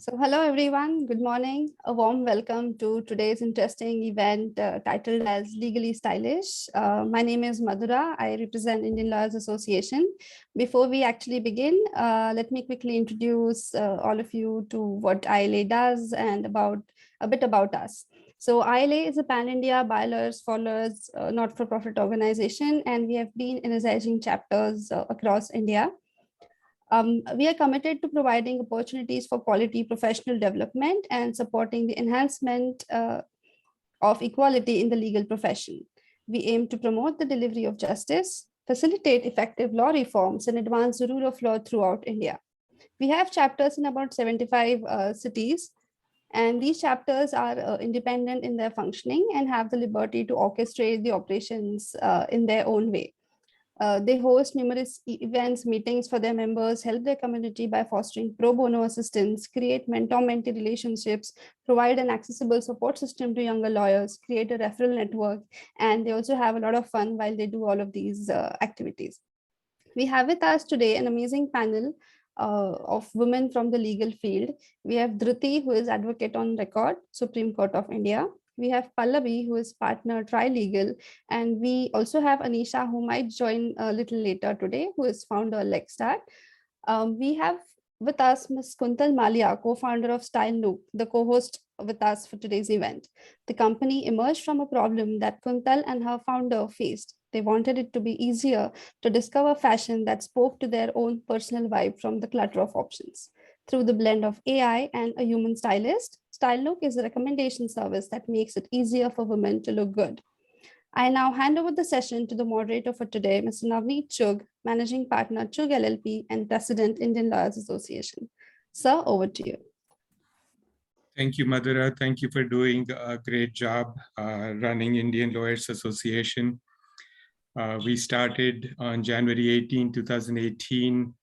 So hello everyone, good morning. A warm welcome to today's interesting event titled as Legally Stylish. My name is Madhura. I represent Indian Lawyers Association. Before we actually begin, let me quickly introduce all of you to what ILA does and a bit about us. So ILA is a pan-India by lawyers for lawyers not-for-profit organization, and we have been energizing chapters across India. We are committed to providing opportunities for quality professional development and supporting the enhancement of equality in the legal profession. We aim to promote the delivery of justice, facilitate effective law reforms, and advance the rule of law throughout India. We have chapters in about 75 cities, and these chapters are independent in their functioning and have the liberty to orchestrate the operations in their own way. They host numerous events, meetings for their members, help their community by fostering pro bono assistance, create mentor-mentee relationships, provide an accessible support system to younger lawyers, create a referral network, and they also have a lot of fun while they do all of these activities. We have with us today an amazing panel of women from the legal field. We have Dhruti, who is advocate on record, Supreme Court of India. We have Pallavi, who is partner trilegal, and we also have Anisha, who might join a little later today, who is founder Lexstart. We have with us Ms. Kuntal Malia, co-founder of Stylenook, the co-host with us for today's event. The company emerged from a problem that Kuntal and her founder faced. They wanted it to be easier to discover fashion that spoke to their own personal vibe from the clutter of options. Through the blend of AI and a human stylist, Stylenook is a recommendation service that makes it easier for women to look good. I now hand over the session to the moderator for today, Mr. Navneet Chugh, Managing Partner, Chugh LLP and President, Indian Lawyers Association. Sir, over to you. Thank you, Madhura. Thank you for doing a great job running Indian Lawyers Association. We started on January 18, 2018.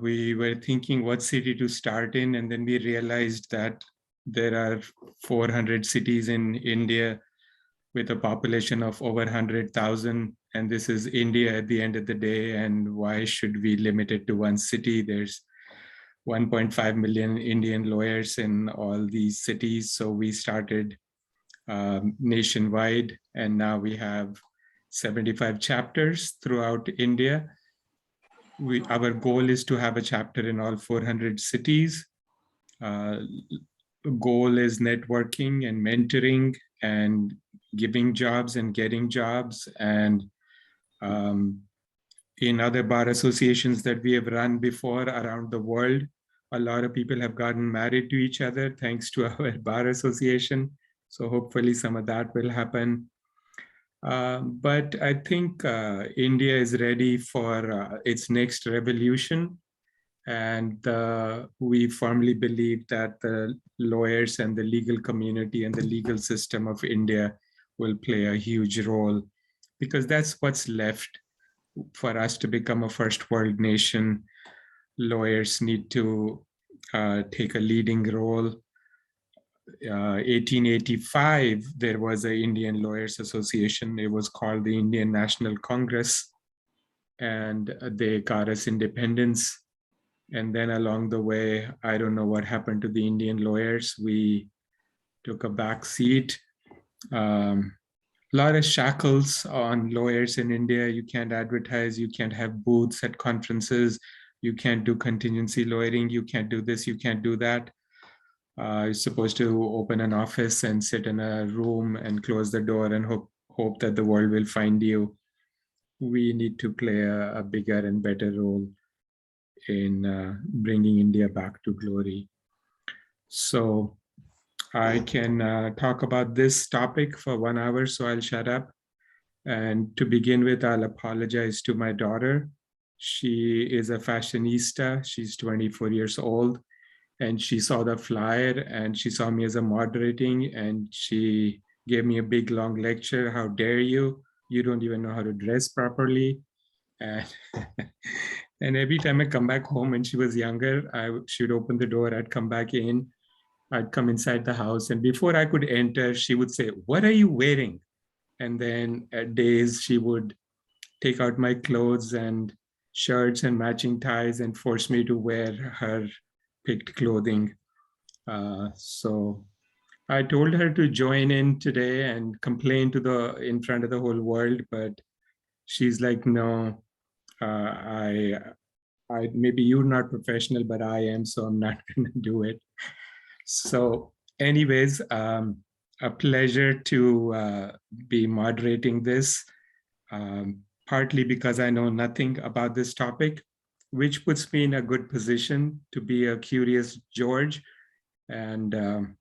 We were thinking what city to start in, and then we realized that there are 400 cities in India with a population of over 100,000, and this is India at the end of the day, and why should we limit it to one city? There's 1.5 million Indian lawyers in all these cities, so we started nationwide, and now we have 75 chapters throughout India. Our goal is to have a chapter in all 400 cities. Goal is networking and mentoring and giving jobs and getting jobs. And in other bar associations that we have run before around the world, a lot of people have gotten married to each other thanks to our bar association. So hopefully some of that will happen. But I think India is ready for its next revolution. And we firmly believe that the lawyers and the legal community and the legal system of India will play a huge role, because that's what's left for us to become a first world nation. Lawyers need to take a leading role. 1885, there was an Indian Lawyers Association. It was called the Indian National Congress, and they got us independence. And then along the way, I don't know what happened to the Indian lawyers. We took a back seat. A lot of shackles on lawyers in India. You can't advertise, you can't have booths at conferences, you can't do contingency lawyering, you can't do this, you can't do that. You're supposed to open an office and sit in a room and close the door and hope that the world will find you. We need to play a bigger and better role in bringing India back to glory. So I can talk about this topic for 1 hour, so I'll shut up. And to begin with, I'll apologize to my daughter. She is a fashionista. She's 24 years old, and she saw the flyer and she saw me as a moderating, and she gave me a big long lecture. How dare you? You don't even know how to dress properly. And, and every time I come back home, when she was younger, she would open the door, I'd come back in, I'd come inside the house, and before I could enter, she would say, "What are you wearing?" And then at days, she would take out my clothes and shirts and matching ties and force me to wear her picked clothing. So I told her to join in today and complain in front of the whole world, but she's like, no, I maybe you're not professional, but I am, so I'm not going to do it. So, anyways, a pleasure to be moderating this, partly because I know nothing about this topic, which puts me in a good position to be a curious George and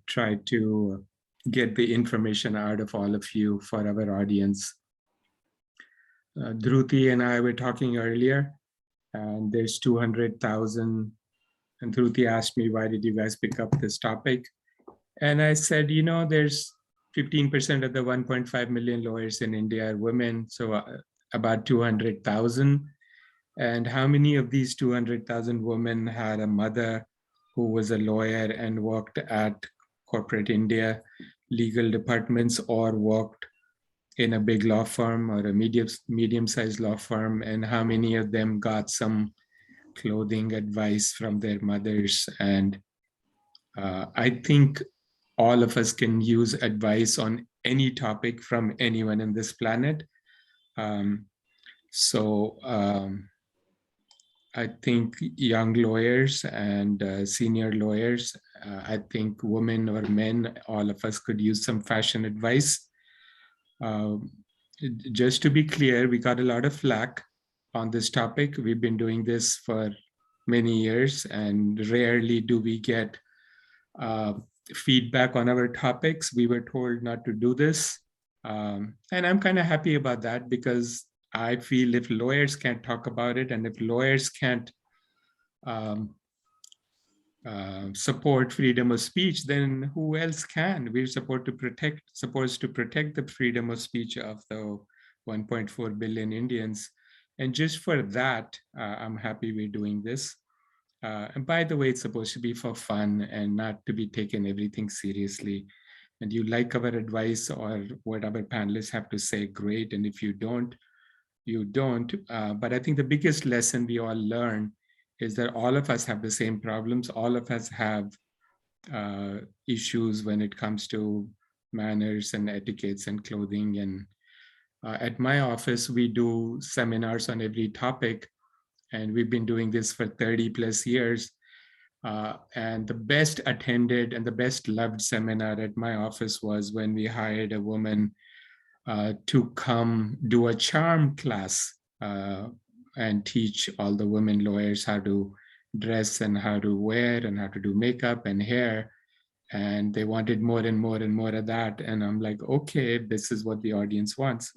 try to get the information out of all of you for our audience. Dhruti and I were talking earlier, and there's 200,000. And Dhruti asked me, why did you guys pick up this topic? And I said, there's 15% of the 1.5 million lawyers in India are women, so about 200,000. And how many of these 200,000 women had a mother who was a lawyer and worked at corporate India legal departments or worked in a big law firm or a medium-sized law firm? And how many of them got some clothing advice from their mothers? And I think all of us can use advice on any topic from anyone in this planet. I think young lawyers and senior lawyers, I think women or men, all of us could use some fashion advice. Just to be clear, we got a lot of flack on this topic. We've been doing this for many years, and rarely do we get feedback on our topics. We were told not to do this. And I'm kind of happy about that, because I feel if lawyers can't talk about it, and if lawyers can't support freedom of speech, then who else can? We're supposed to protect the freedom of speech of the 1.4 billion Indians. And just for that, I'm happy we're doing this. And by the way, it's supposed to be for fun and not to be taken everything seriously. And you like our advice or what our panelists have to say, great. And if you don't, you don't. But I think the biggest lesson we all learn is that all of us have the same problems. All of us have issues when it comes to manners and etiquettes and clothing. And at my office, we do seminars on every topic. And we've been doing this for 30 plus years. And the best attended and the best loved seminar at my office was when we hired a woman to come do a charm class and teach all the women lawyers how to dress and how to wear and how to do makeup and hair. And they wanted more and more and more of that. And I'm like, okay, this is what the audience wants.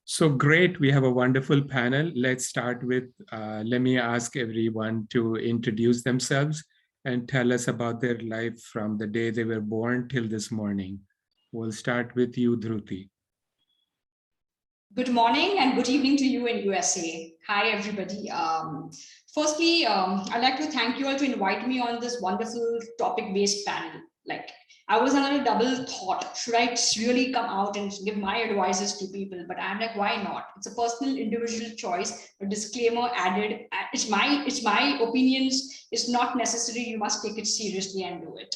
So great, we have a wonderful panel. Let's start with, let me ask everyone to introduce themselves and tell us about their life from the day they were born till this morning. We'll start with you, Dhruti. Good morning and good evening to you in USA. Hi, everybody. Firstly, I'd like to thank you all to invite me on this wonderful topic-based panel. I was under a double thought. Should I really come out and give my advices to people? But I'm like, why not? It's a personal, individual choice. A disclaimer added. It's my opinions. It's not necessary. You must take it seriously and do it.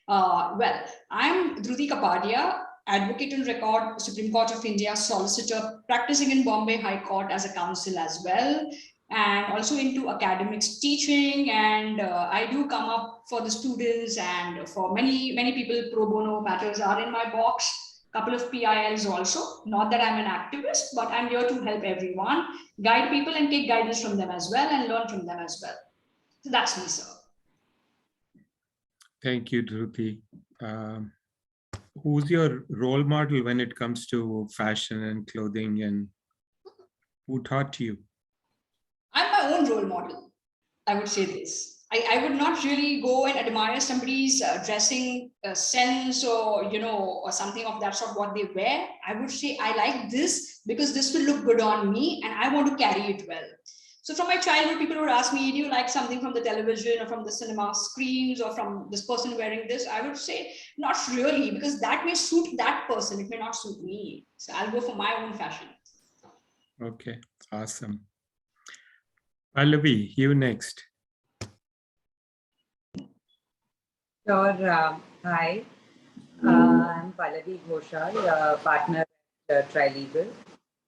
Well, I'm Dhruti Kapadia, advocate on record, Supreme Court of India, solicitor, practicing in Bombay High Court as a counsel as well, and also into academics teaching. And I do come up for the students, and for many people, pro bono matters are in my box. Couple of PILs also. Not that I'm an activist, but I'm here to help everyone, guide people and take guidance from them as well and learn from them as well. So that's me, sir. Thank you, Dhruti. Who's your role model when it comes to fashion and clothing, and who taught you? I'm my own role model. I would say this. I would not really go and admire somebody's dressing sense or, or something of that sort, what they wear. I would say, I like this because this will look good on me and I want to carry it well. So from my childhood, people would ask me, do you like something from the television or from the cinema screens or from this person wearing this? I would say, not really, because that may suit that person. It may not suit me. So I'll go for my own fashion. Okay, awesome. Pallavi, you next. Sure. Hi, I'm Pallavi Ghoshal, partner at Trilegal.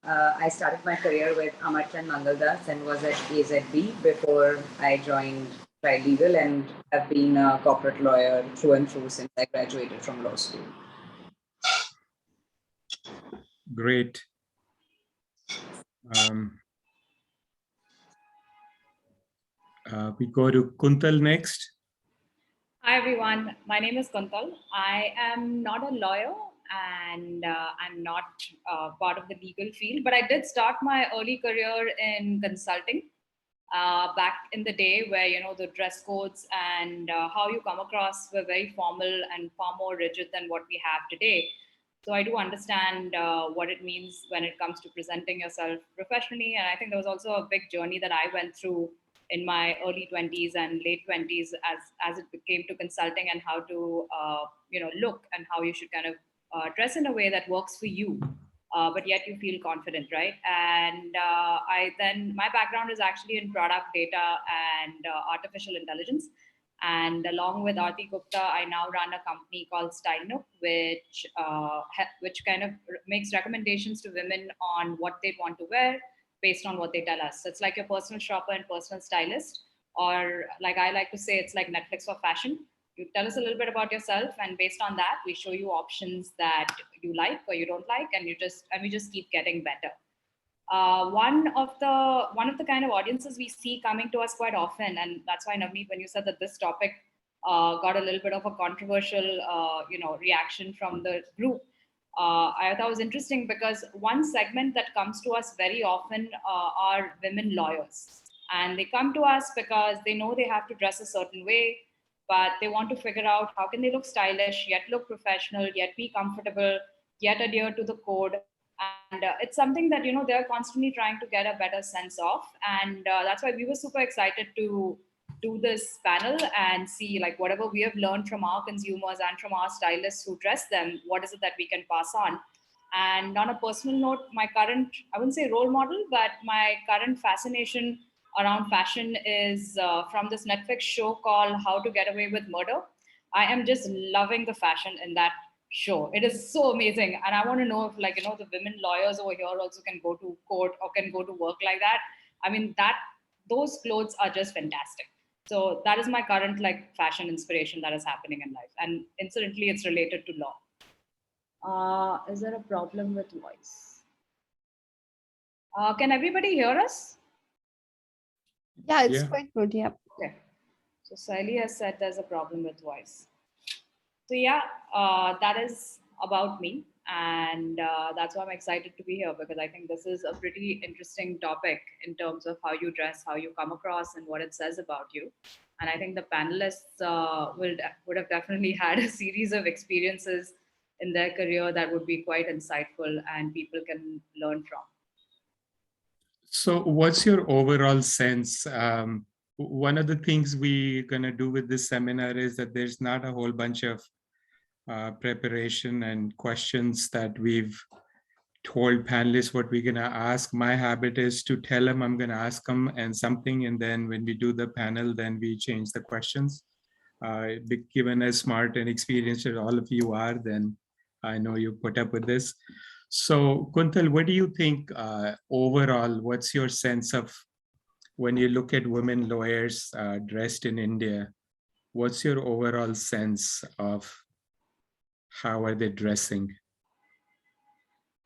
I started my career with Amarchand Mangaldas and was at AZB before I joined Trilegal, and have been a corporate lawyer through and through since I graduated from law school. Great. We go to Kuntal next. Hi everyone, my name is Kuntal. I am not a lawyer and I'm not part of the legal field, but I did start my early career in consulting back in the day where, you know, the dress codes and how you come across were very formal and far more rigid than what we have today. So I do understand what it means when it comes to presenting yourself professionally. And I think there was also a big journey that I went through in my early 20s and late 20s as it came to consulting and how to look and how you should kind of dress in a way that works for you, but yet you feel confident, right? And my background is actually in product data and artificial intelligence. And along with Aarti Gupta, I now run a company called Stylenook, which kind of makes recommendations to women on what they want to wear based on what they tell us. So it's like your personal shopper and personal stylist, or like I like to say, it's like Netflix for fashion. You tell us a little bit about yourself, and based on that, we show you options that you like or you don't like, and we just keep getting better. One of the kind of audiences we see coming to us quite often, and that's why, Navneet, when you said that this topic got a little bit of a controversial reaction from the group, I thought it was interesting because one segment that comes to us very often are women lawyers, and they come to us because they know they have to dress a certain way, but they want to figure out how can they look stylish yet look professional yet be comfortable yet adhere to the code. And it's something that, you know, they're constantly trying to get a better sense of, and that's why we were super excited to do this panel and see, like, whatever we have learned from our consumers and from our stylists who dress them, what is it that we can pass on. And on a personal note, my current, I wouldn't say role model, but my current fascination around fashion is from this Netflix show called How to Get Away with Murder. I am just loving the fashion in that show. It is so amazing. And I want to know if, like, you know, the women lawyers over here also can go to court or can go to work like that. I mean, those clothes are just fantastic. So that is my current, like, fashion inspiration that is happening in life. And incidentally, it's related to law. Is there a problem with voice? Can everybody hear us? Yeah, it's quite good. Yeah. Okay. So Sally has said there's a problem with voice. So yeah, that is about me. And that's why I'm excited to be here, because I think this is a pretty interesting topic in terms of how you dress, how you come across, and what it says about you. And I think the panelists would have definitely had a series of experiences in their career that would be quite insightful and people can learn from. So what's your overall sense? One of the things we're going to do with this seminar is that there's not a whole bunch of preparation and questions that we've told panelists what we're going to ask. My habit is to tell them I'm going to ask them and something, and then when we do the panel, then we change the questions. Given as smart and experienced as all of you are, then I know you put up with this. So Kuntal, what do you think overall, what's your sense of when you look at women lawyers dressed in India, what's your overall sense of how are they dressing?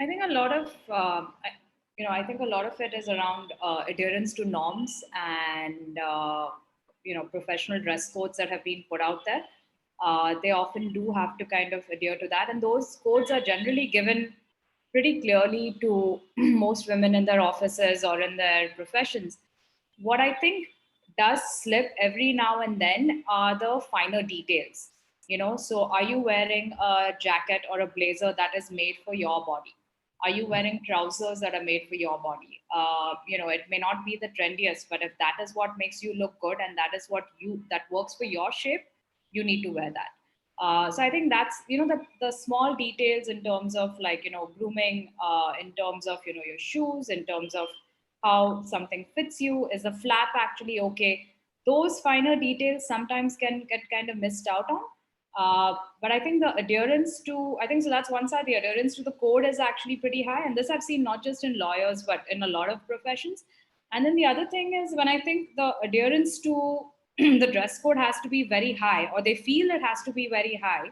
I think a lot of, I think a lot of it is around adherence to norms and, professional dress codes that have been put out there. They often do have to kind of adhere to that. And those codes are generally given pretty clearly to most women in their offices or in their professions. What I think does slip every now and then are the finer details. You know, so are you wearing a jacket or a blazer that is made for your body? Are you wearing trousers that are made for your body? It may not be the trendiest, but if that is what makes you look good and that is that works for your shape, you need to wear that. So I think that's, the small details in terms of, like, grooming, in terms of, your shoes, in terms of how something fits you. Is the flap actually okay? Those finer details sometimes can get kind of missed out on. But I think the adherence to, I think so that's one side, the adherence to the code is actually pretty high. And this I've seen not just in lawyers, but in a lot of professions. And then the other thing is when I think the adherence to the dress code has to be very high, or they feel it has to be very high,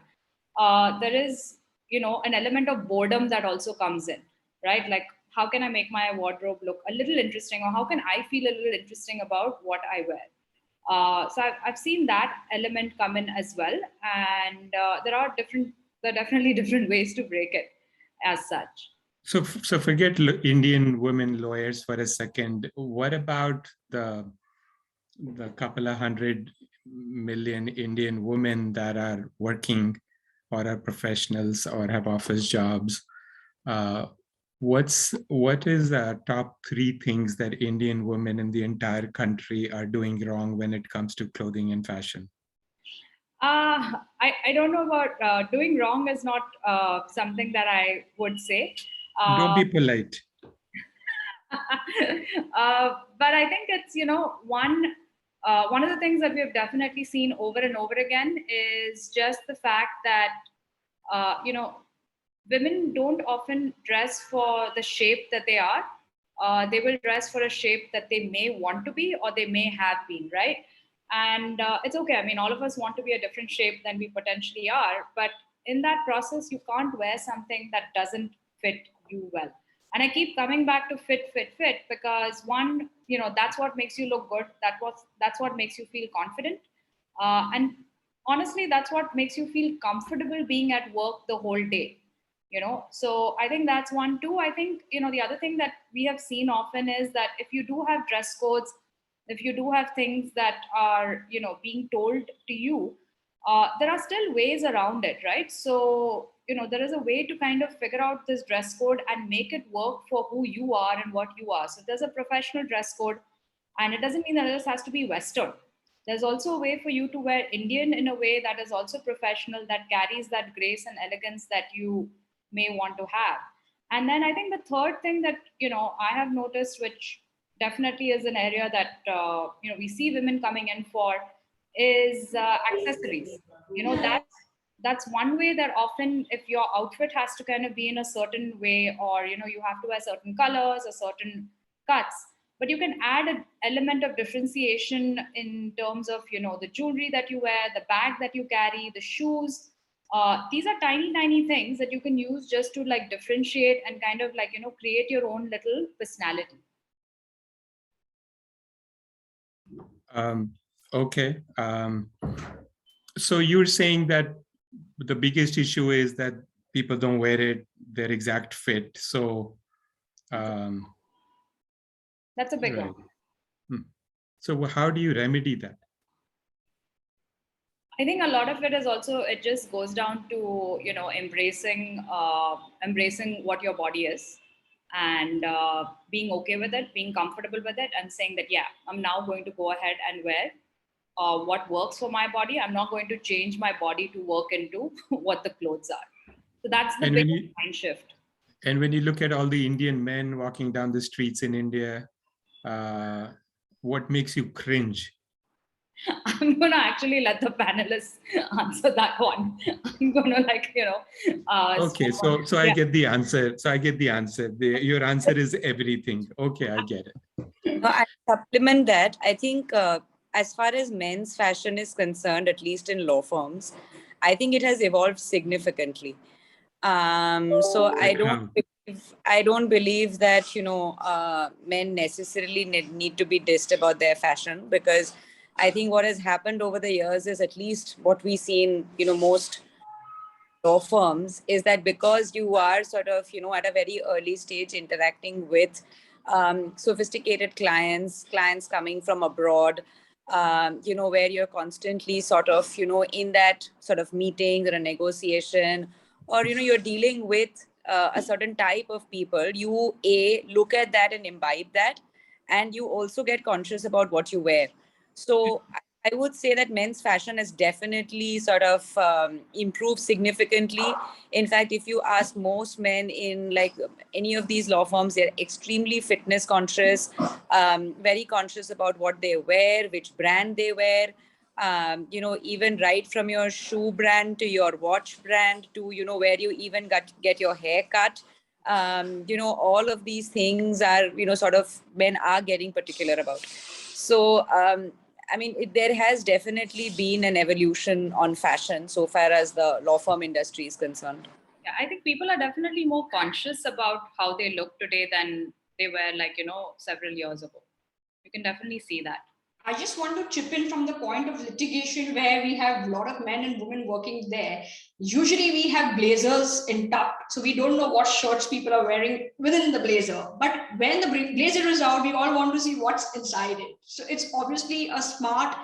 there is, an element of boredom that also comes in, right? Like, how can I make my wardrobe look a little interesting, or how can I feel a little interesting about what I wear? So I've seen that element come in as well, and there are definitely different ways to break it as such. So forget Indian women lawyers for a second. What about the couple of 100 million Indian women that are working or are professionals or have office jobs? What is the top 3 things that Indian women in the entire country are doing wrong when it comes to clothing and fashion? I don't know about doing wrong is not something that I would say. Don't be polite. But I think it's, one of the things that we have definitely seen over and over again is just the fact that, women don't often dress for the shape that they are. They will dress for a shape that they may want to be or they may have been, right? And it's okay. I mean, all of us want to be a different shape than we potentially are. But in that process, you can't wear something that doesn't fit you well. And I keep coming back to fit because one, that's what makes you look good. That's what makes you feel confident. And honestly, that's what makes you feel comfortable being at work the whole day. So I think that's one. Two, I think, the other thing that we have seen often is that if you do have dress codes, if you do have things that are, being told to you, there are still ways around it, right? So, there is a way to kind of figure out this dress code and make it work for who you are and what you are. So there's a professional dress code, and it doesn't mean that this has to be Western. There's also a way for you to wear Indian in a way that is also professional, that carries that grace and elegance that you may want to have. And then I think the third thing that, I have noticed, which definitely is an area that, we see women coming in for, is accessories. That's one way that often, if your outfit has to kind of be in a certain way, or you have to wear certain colors or certain cuts, but you can add an element of differentiation in terms of the jewelry that you wear, the bag that you carry, the shoes. These are tiny things that you can use just to like differentiate and kind of like create your own little personality. Okay. So you're saying that the biggest issue is that people don't wear their exact fit. So that's a big right. one. So how do you remedy that? I think a lot of it is also, it just goes down to embracing what your body is, and being okay with it, being comfortable with it, and saying that, yeah, I'm now going to go ahead and wear what works for my body. I'm not going to change my body to work into what the clothes are. So that's the big mind shift. And when you look at all the Indian men walking down the streets in India, what makes you cringe? I'm going to actually let the panelists answer that one. I'm going to okay, so yeah. I get the answer. So I get the answer. Your answer is everything. Okay, I get it. No, I supplement that. I think as far as men's fashion is concerned, at least in law firms, I think it has evolved significantly. So I don't believe that men necessarily need to be dissed about their fashion, because I think what has happened over the years is, at least what we see in most law firms, is that because you are sort of at a very early stage interacting with sophisticated clients coming from abroad, where you're constantly sort of in that sort of meeting or a negotiation, or you're dealing with a certain type of people, you look at that and imbibe that, and you also get conscious about what you wear. So I would say that men's fashion has definitely sort of improved significantly. In fact, if you ask most men in like any of these law firms, they're extremely fitness conscious, very conscious about what they wear, which brand they wear. even right from your shoe brand to your watch brand to, where you even get your hair cut. All of these things are, sort of men are getting particular about. So, there has definitely been an evolution on fashion so far as the law firm industry is concerned. Yeah, I think people are definitely more conscious about how they look today than they were several years ago. You can definitely see that. I just want to chip in from the point of litigation where we have a lot of men and women working there. Usually we have blazers in tuck, so we don't know what shirts people are wearing within the blazer. But when the blazer is out, we all want to see what's inside it. So it's obviously a smart,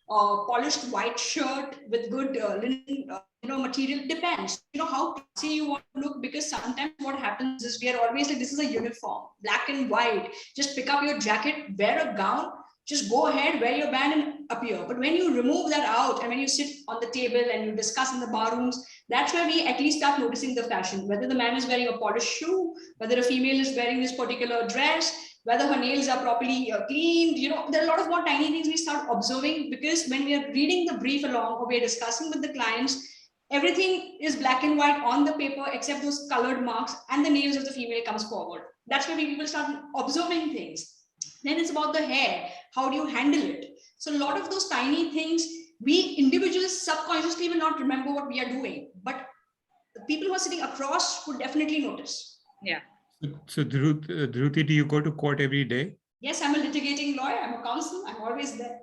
polished white shirt with good linen, material. Depends, how classy you want to look, because sometimes what happens is we are always like, this is a uniform, black and white. Just pick up your jacket, wear a gown, just go ahead, wear your band and appear. But when you remove that out and when you sit on the table and you discuss in the bar rooms, that's where we at least start noticing the fashion, whether the man is wearing a polished shoe, whether a female is wearing this particular dress, whether her nails are properly cleaned. There are a lot of more tiny things we start observing, because when we are reading the brief along or we're discussing with the clients, everything is black and white on the paper except those colored marks, and the nails of the female comes forward. That's where people start observing things. Then it's about the hair. How do you handle it? So a lot of those tiny things, we individuals subconsciously will not remember what we are doing, but the people who are sitting across would definitely notice. Yeah. So Dhruti, do you go to court every day? Yes, I'm a litigating lawyer. I'm a counsel. I'm always there.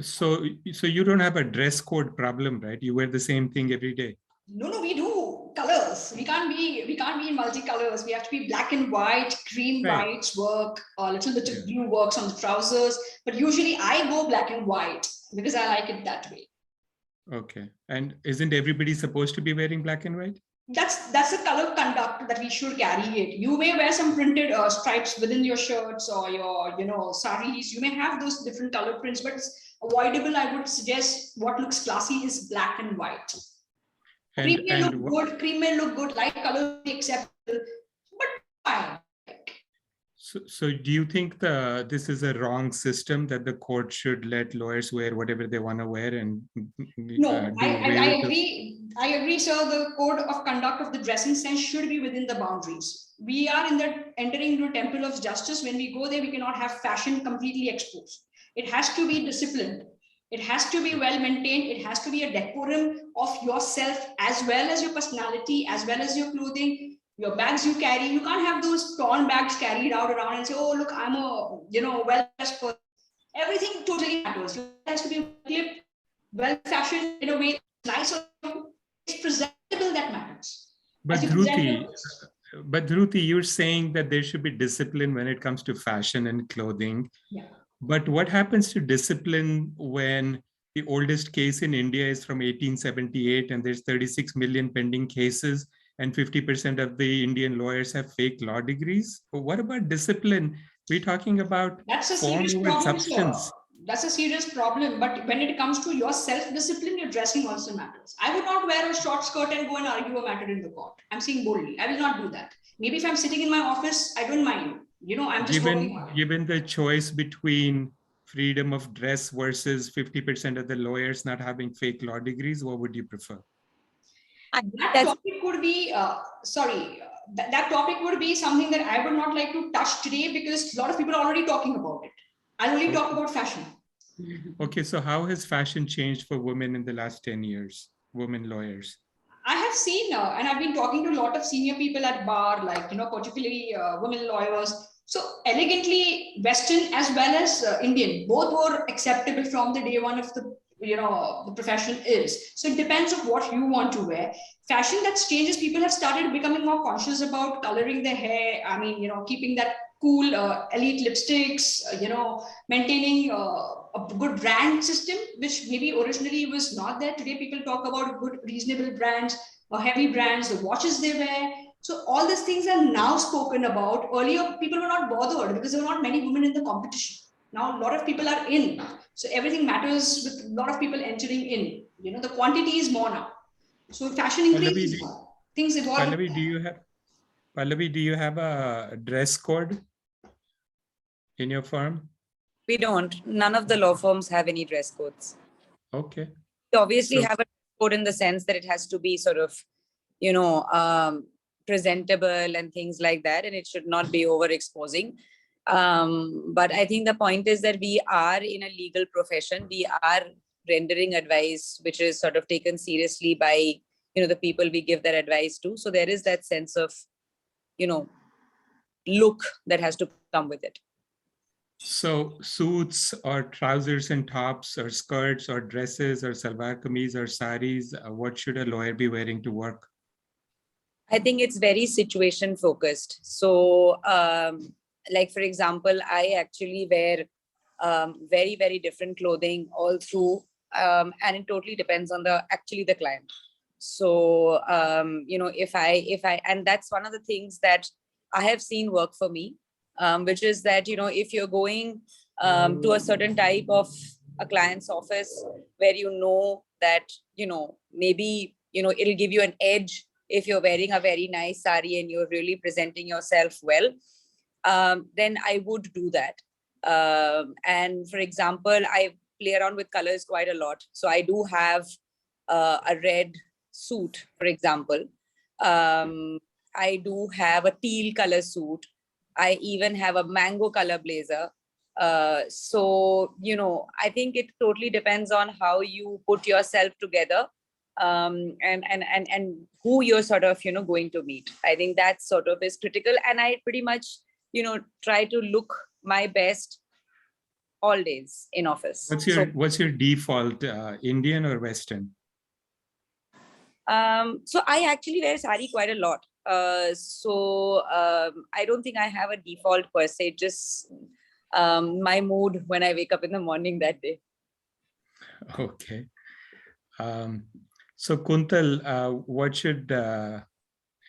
So you don't have a dress code problem, right? You wear the same thing every day. No, we do colors. We can't be in multicolors. We have to be black and white. Cream whites work. A little bit of blue works on the trousers. But usually I go black and white because I like it that way. Okay. And isn't everybody supposed to be wearing black and white? That's the color conduct that we should carry it. You may wear some printed stripes within your shirts or your saris. You may have those different color prints, but it's avoidable. I would suggest what looks classy is black and white. Cream may look good, light color be acceptable, but fine. So do you think this is a wrong system, that the court should let lawyers wear whatever they want to wear? And no, I agree, sir. The code of conduct of the dressing sense should be within the boundaries. We are entering into a temple of justice. When we go there, we cannot have fashion completely exposed. It has to be disciplined. It has to be well maintained. It has to be a decorum of yourself, as well as your personality, as well as your clothing, your bags you carry. You can't have those torn bags carried out around and say, oh, look, I'm a well-dressed person. Everything totally matters. It has to be clipped, well-fashioned in a way nice or it's presentable that matters. But Dhruti, you're saying that there should be discipline when it comes to fashion and clothing. Yeah. But what happens to discipline when the oldest case in India is from 1878 and there's 36 million pending cases and 50% of the Indian lawyers have fake law degrees? What about discipline? We're talking about form over substance. Sir. That's a serious problem. But when it comes to your self-discipline, your dressing also matters. I would not wear a short skirt and go and argue a matter in the court. I'm saying boldly, I will not do that. Maybe if I'm sitting in my office, I don't mind. I'm just given the choice between freedom of dress versus 50% of the lawyers not having fake law degrees, what would you prefer? That topic would be that topic would be something that I would not like to touch today, because a lot of people are already talking about it. I'll only talk about fashion. Okay, so how has fashion changed for women in the last 10 years, women lawyers? I have seen, and I've been talking to a lot of senior people at bar, like, particularly women lawyers. So elegantly Western as well as Indian, both were acceptable from the day one of the profession is. So it depends on what you want to wear. Fashion that's changed is people have started becoming more conscious about coloring their hair. I mean, keeping that cool elite lipsticks, maintaining a good brand system, which maybe originally was not there. Today, people talk about good, reasonable brands or heavy brands, the watches they wear. So all these things are now spoken about. Earlier, people were not bothered because there were not many women in the competition. Now, a lot of people are in. So everything matters with a lot of people entering in. The quantity is more now. So fashion increases. Things evolve. Pallavi, do you have a dress code in your firm? We don't. None of the law firms have any dress codes. Okay. We obviously So- have a code in the sense that it has to be sort of, presentable and things like that, and it should not be overexposing. But I think the point is that we are in a legal profession. We are rendering advice, which is sort of taken seriously by, the people we give that advice to. So there is that sense of, look that has to come with it. So suits or trousers and tops or skirts or dresses or salwar kameez or saris, what should a lawyer be wearing to work? I think it's very situation focused. So, like for example, I actually wear very, very different clothing all through, and it totally depends on the client. So, if I, and that's one of the things that I have seen work for me, which is that, if you're going to a certain type of a client's office where that, maybe, it'll give you an edge if you're wearing a very nice sari and you're really presenting yourself well, then I would do that. And for example, I play around with colors quite a lot. So I do have a red suit, for example. I do have a teal color suit. I even have a mango color blazer. So, I think it totally depends on how you put yourself together, and who you're sort of, going to meet. I think that sort of is critical. And I pretty much, try to look my best all days in office. What's your default, Indian or Western? So I actually wear sari quite a lot. I don't think I have a default per se, just my mood when I wake up in the morning that day. Okay. So Kuntal, what should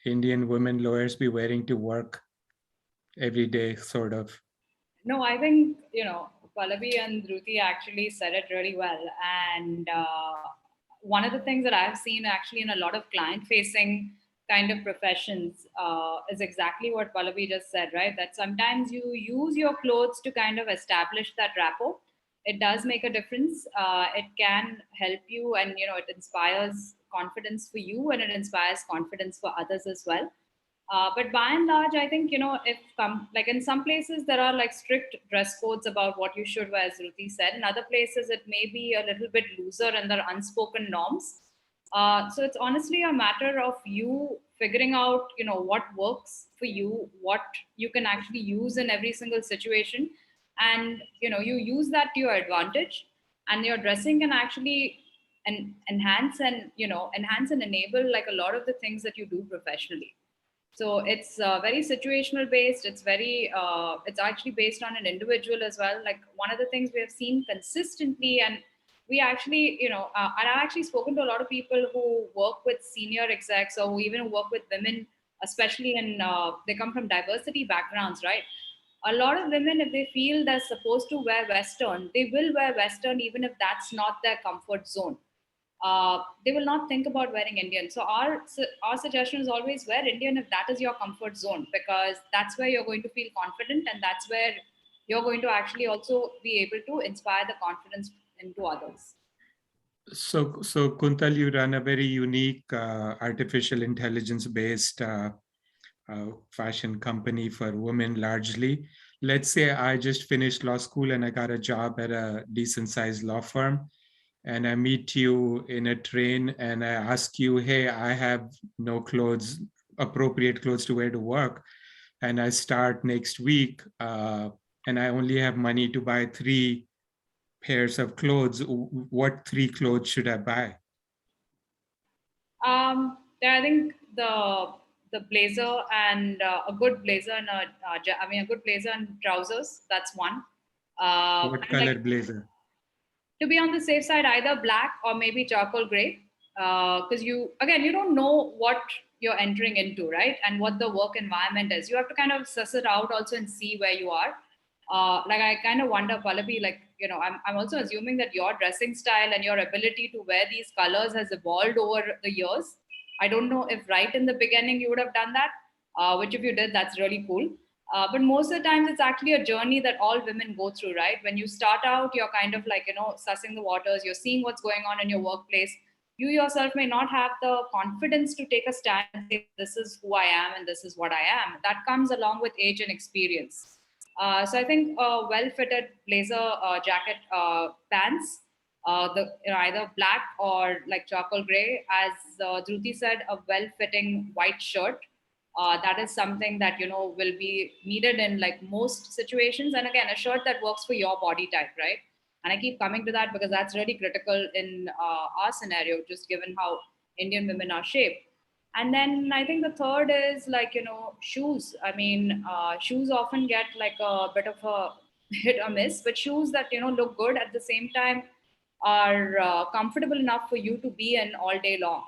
Indian women lawyers be wearing to work every day, sort of? No, I think, Pallavi and Dhruti actually said it really well. And one of the things that I've seen actually in a lot of client facing kind of professions is exactly what Pallavi just said, right? That sometimes you use your clothes to kind of establish that rapport. It does make a difference. It can help you, and, it inspires confidence for you, and it inspires confidence for others as well. But by and large, I think, if like in some places there are like strict dress codes about what you should wear, as Ruti said. In other places, it may be a little bit looser and there are unspoken norms. So it's honestly a matter of you figuring out, what works for you, what you can actually use in every single situation, and you use that to your advantage, and your dressing can actually enhance and enable like a lot of the things that you do professionally. So it's very situational based. It's actually based on an individual as well. Like one of the things we have seen consistently, and we actually, and I've actually spoken to a lot of people who work with senior execs or who even work with women, especially they come from diversity backgrounds, right? A lot of women, if they feel they're supposed to wear Western, they will wear Western even if that's not their comfort zone. They will not think about wearing Indian. So our suggestion is always wear Indian if that is your comfort zone, because that's where you're going to feel confident, and that's where you're going to actually also be able to inspire the confidence into others. So Kuntal, you run a very unique artificial intelligence-based fashion company for women largely. Let's say I just finished law school and I got a job at a decent-sized law firm, and I meet you in a train and I ask you, hey, I have no clothes, appropriate clothes to wear to work, and I start next week, and I only have money to buy 3 pairs of clothes. What 3 clothes should I buy? I think the blazer and a good blazer and a good blazer and trousers. That's one. What color blazer? To be on the safe side, either black or maybe charcoal gray, because you don't know what you're entering into, right? And what the work environment is. You have to kind of suss it out also and see where you are. Like I kind of wonder, Pallavi, like, I'm also assuming that your dressing style and your ability to wear these colors has evolved over the years. I don't know if right in the beginning you would have done that, which if you did, that's really cool. But most of the times it's actually a journey that all women go through, right? When you start out, you're kind of like, sussing the waters, you're seeing what's going on in your workplace. You yourself may not have the confidence to take a stand and say, this is who I am and this is what I am. That comes along with age and experience. So I think a well-fitted blazer, jacket, pants, either black or like charcoal gray, as Dhruti said, a well-fitting white shirt. That is something that will be needed in like most situations. And again, a shirt that works for your body type, right? And I keep coming to that because that's really critical in our scenario, just given how Indian women are shaped. And then I think the third is like, shoes. I mean, shoes often get like a bit of a hit or miss, but shoes that, look good at the same time are comfortable enough for you to be in all day long.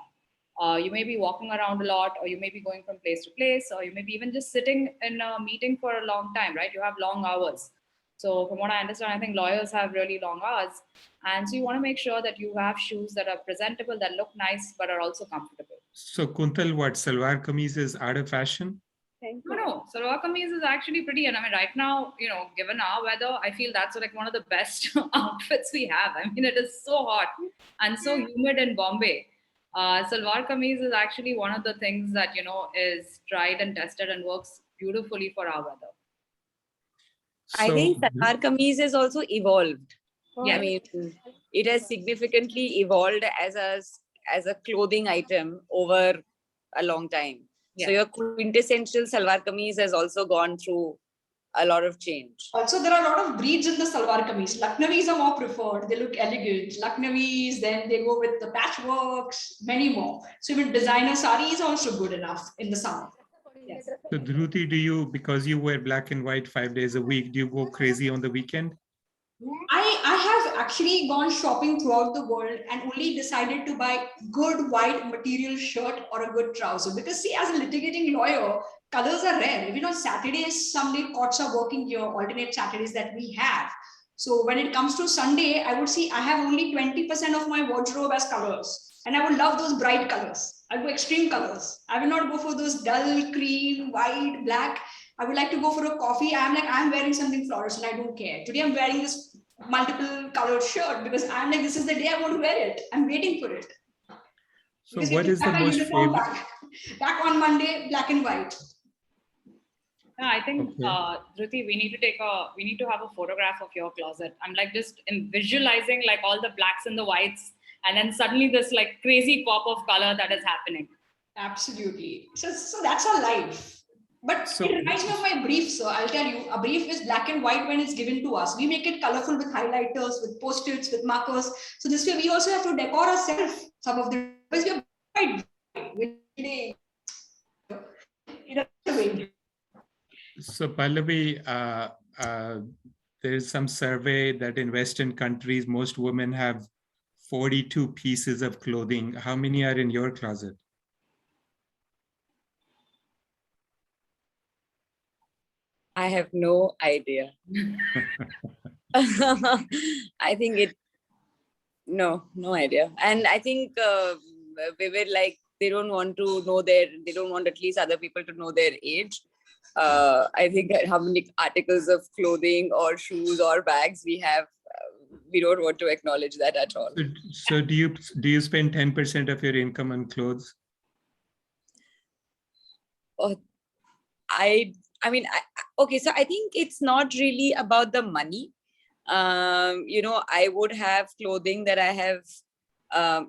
You may be walking around a lot, or you may be going from place to place, or you may be even just sitting in a meeting for a long time, right? You have long hours. So from what I understand, I think lawyers have really long hours. And so you want to make sure that you have shoes that are presentable, that look nice, but are also comfortable. So Kuntal, what, salwar kameez is out of fashion? No. Salwar kameez is actually pretty. And I mean, right now, given our weather, I feel that's like one of the best outfits we have. I mean, it is so hot and so humid in Bombay. Salwar kameez is actually one of the things that, is tried and tested and works beautifully for our weather. I think salwar kameez has also evolved. Yeah. I mean, it has significantly evolved as a clothing item over a long time. Yeah. So your quintessential salwar kameez has also gone through a lot of change. Also, there are a lot of breeds in the salwar kameez. Lucknowi's are more preferred. They look elegant. Lucknowi's, then they go with the patchworks, many more. So even designer sari is also good enough in the summer. Yes. So Dhruti, because you wear black and white 5 days a week, do you go crazy on the weekend? I have actually gone shopping throughout the world and only decided to buy good white material shirt or a good trouser. Because see, as a litigating lawyer, colors are rare. Even on Saturdays, Sunday courts are working here, alternate Saturdays that we have. So when it comes to Sunday, I would see I have only 20% of my wardrobe as colors. And I would love those bright colors. I go extreme colors. I will not go for those dull cream, white, black. I would like to go for a coffee. I'm wearing something fluorescent. I don't care. Today I'm wearing this multiple colored shirt because I'm like, this is the day I want to wear it. I'm waiting for it. So what is the most favorite? Back on Monday, black and white. Yeah, I think Okay. Dhruti, we need to have a photograph of your closet. I'm like just visualizing like all the blacks and the whites, and then suddenly this like crazy pop of color that is happening. Absolutely. So that's our life. But it reminds me of my brief, so I'll tell you, a brief is black and white when it's given to us. We make it colorful with highlighters, with post-its, with markers. So this way we also have to decor ourselves. Some of the because we're quite So Pallavi, there is some survey that in Western countries, most women have 42 pieces of clothing. How many are in your closet? I have no idea. I think no idea. And I think we were like, they don't want at least other people to know their age. I think how many articles of clothing or shoes or bags we have, we don't want to acknowledge that at all. So do you spend 10% of your income on clothes? Okay, so I think it's not really about the money. I would have clothing that I have,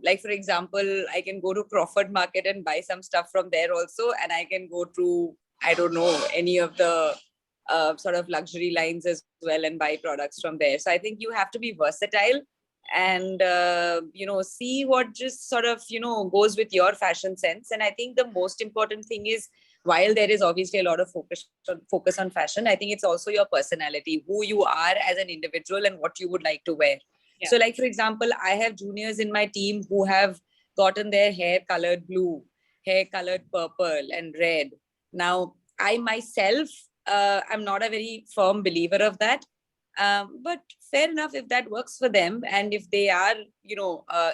like for example, I can go to Crawford Market and buy some stuff from there also, and I can go to, I don't know, any of the sort of luxury lines as well and buy products from there. So I think you have to be versatile and see what just sort of goes with your fashion sense. And I think the most important thing is, while there is obviously a lot of focus on fashion, I think it's also your personality, who you are as an individual and what you would like to wear. Yeah. So like, for example, I have juniors in my team who have gotten their hair colored blue, hair colored purple and red. Now, I myself, I'm not a very firm believer of that. But fair enough, if that works for them and if they are,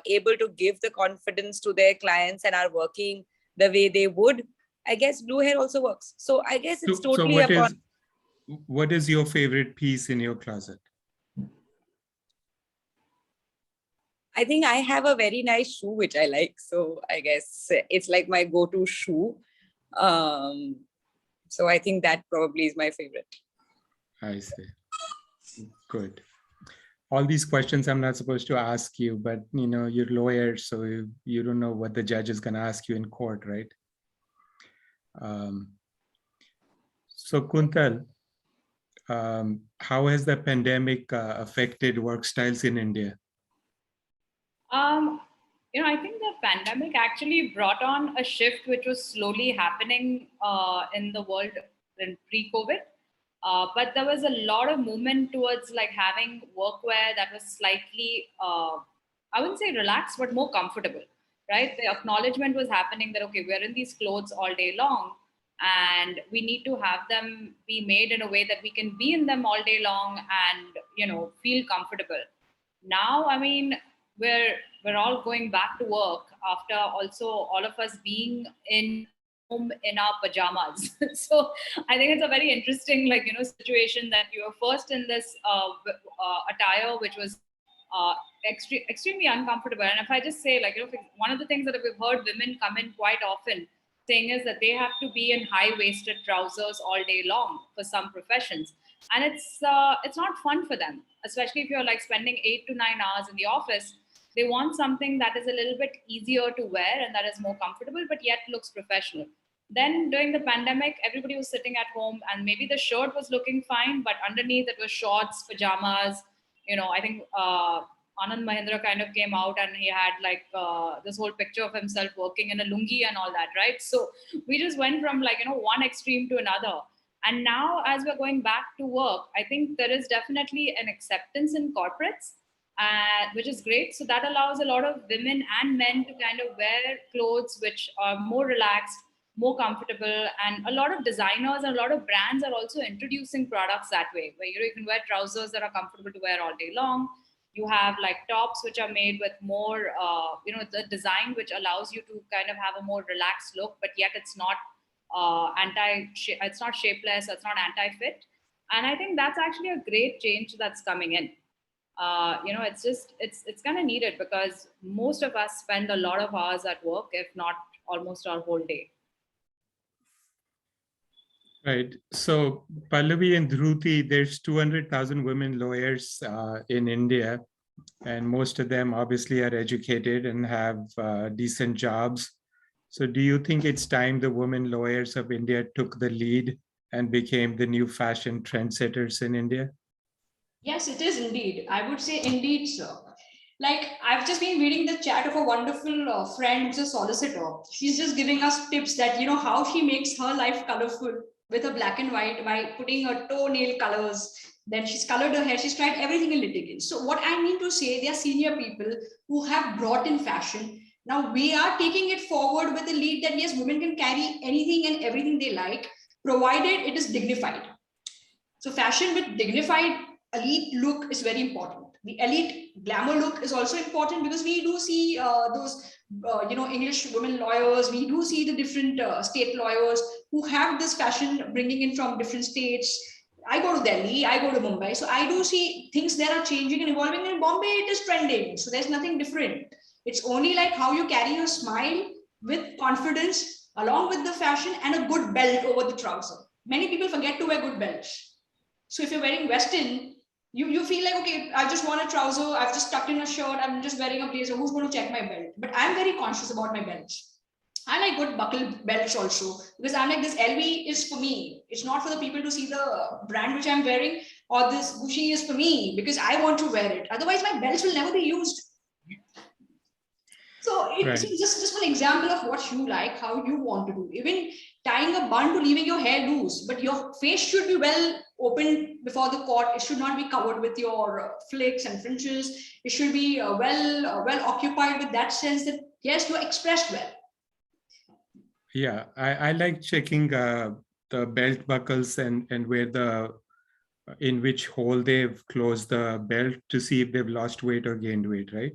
able to give the confidence to their clients and are working the way they would, I guess blue hair also works. So I guess it's totally upon. what is your favorite piece in your closet? I think I have a very nice shoe which I like. So I guess it's like my go-to shoe. So I think that probably is my favorite. I see. Good. All these questions I'm not supposed to ask you, but you're lawyers, so you don't know what the judge is going to ask you in court, right? So Kuntal, how has the pandemic affected work styles in India? I think the pandemic actually brought on a shift which was slowly happening in the world in pre-COVID. But there was a lot of movement towards like having workwear that was slightly, I wouldn't say relaxed, but more comfortable, right? The acknowledgement was happening that, okay, we're in these clothes all day long and we need to have them be made in a way that we can be in them all day long and, feel comfortable. Now, I mean, we're all going back to work after also all of us being in home in our pajamas. So I think it's a very interesting, situation that you were first in this attire, which was extremely uncomfortable. And if I just say, one of the things that we've heard women come in quite often saying is that they have to be in high-waisted trousers all day long for some professions. And it's not fun for them, especially if you're like spending 8 to 9 hours in the office. They want something that is a little bit easier to wear and that is more comfortable, but yet looks professional. Then during the pandemic, everybody was sitting at home and maybe the shirt was looking fine, but underneath it was shorts, pajamas. I think Anand Mahindra kind of came out and he had this whole picture of himself working in a lungi and all that, right? So we just went from one extreme to another. And now as we're going back to work, I think there is definitely an acceptance in corporates, which is great. So that allows a lot of women and men to kind of wear clothes which are more relaxed, more comfortable, and a lot of designers and a lot of brands are also introducing products that way, where you can wear trousers that are comfortable to wear all day long. You have like tops which are made with more, the design which allows you to kind of have a more relaxed look, but yet it's not it's not shapeless, it's not anti-fit. And I think that's actually a great change that's coming in. It's kind of needed because most of us spend a lot of hours at work, if not almost our whole day. Right. So Pallavi and Dhruti, there's 200,000 women lawyers in India, and most of them obviously are educated and have decent jobs. So do you think it's time the women lawyers of India took the lead and became the new fashion trendsetters in India? Yes, it is indeed. I would say indeed, sir. Like, I've just been reading the chat of a wonderful friend who's a solicitor. She's just giving us tips that, how she makes her life colorful with a black and white by putting her toenail colors. Then she's colored her hair. She's tried everything in litigants. So what I mean to say, they are senior people who have brought in fashion. Now we are taking it forward with the lead that yes, women can carry anything and everything they like, provided it is dignified. So fashion with dignified elite look is very important. The elite glamour look is also important because we do see those English women lawyers. We do see the different state lawyers who have this fashion bringing in from different states. I go to Delhi, I go to Mumbai, so I do see things that are changing and evolving. In Bombay, it is trending, so there's nothing different. It's only like how you carry your smile with confidence along with the fashion and a good belt over the trouser. Many people forget to wear good belts. So if you're wearing Western, you feel like, okay, I just want a trouser, I've just tucked in a shirt, I'm just wearing a blazer, who's going to check my belt? But I'm very conscious about my belts. I like good buckle belts also, because I'm like, this LV is for me. It's not for the people to see the brand which I'm wearing, or this Gucci is for me because I want to wear it. Otherwise, my belts will never be used. So it's just one example of what you like, how you want to do. Even tying a bun to leaving your hair loose, but your face should be well open before the court. It should not be covered with your flicks and fringes. It should be well occupied with that sense that yes, you're expressed well. Yeah, I like checking the belt buckles and where in which hole they've closed the belt to see if they've lost weight or gained weight, right?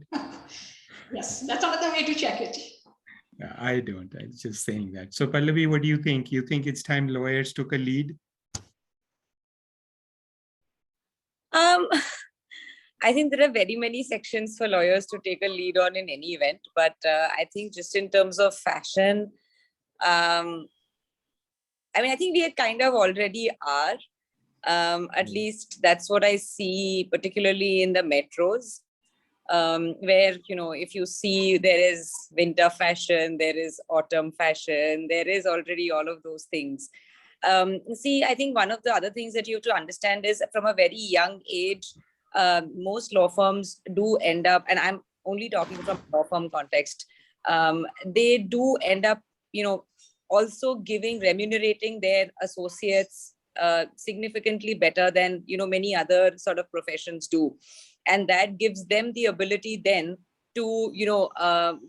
Yes, that's another way to check it. I don't. I'm just saying that. So Pallavi, what do you think? You think it's time lawyers took a lead? I think there are very many sections for lawyers to take a lead on in any event, but I think just in terms of fashion, I mean, I think we kind of already are. At least that's what I see, particularly in the metros, where, you know, if you see there is winter fashion, there is autumn fashion, there is already all of those things. See, I think one of the other things that you have to understand is from a very young age, most law firms do end up, and I'm only talking from law firm context, they do end up, you know, also remunerating their associates significantly better than, you know, many other sort of professions do. And that gives them the ability then to, you know,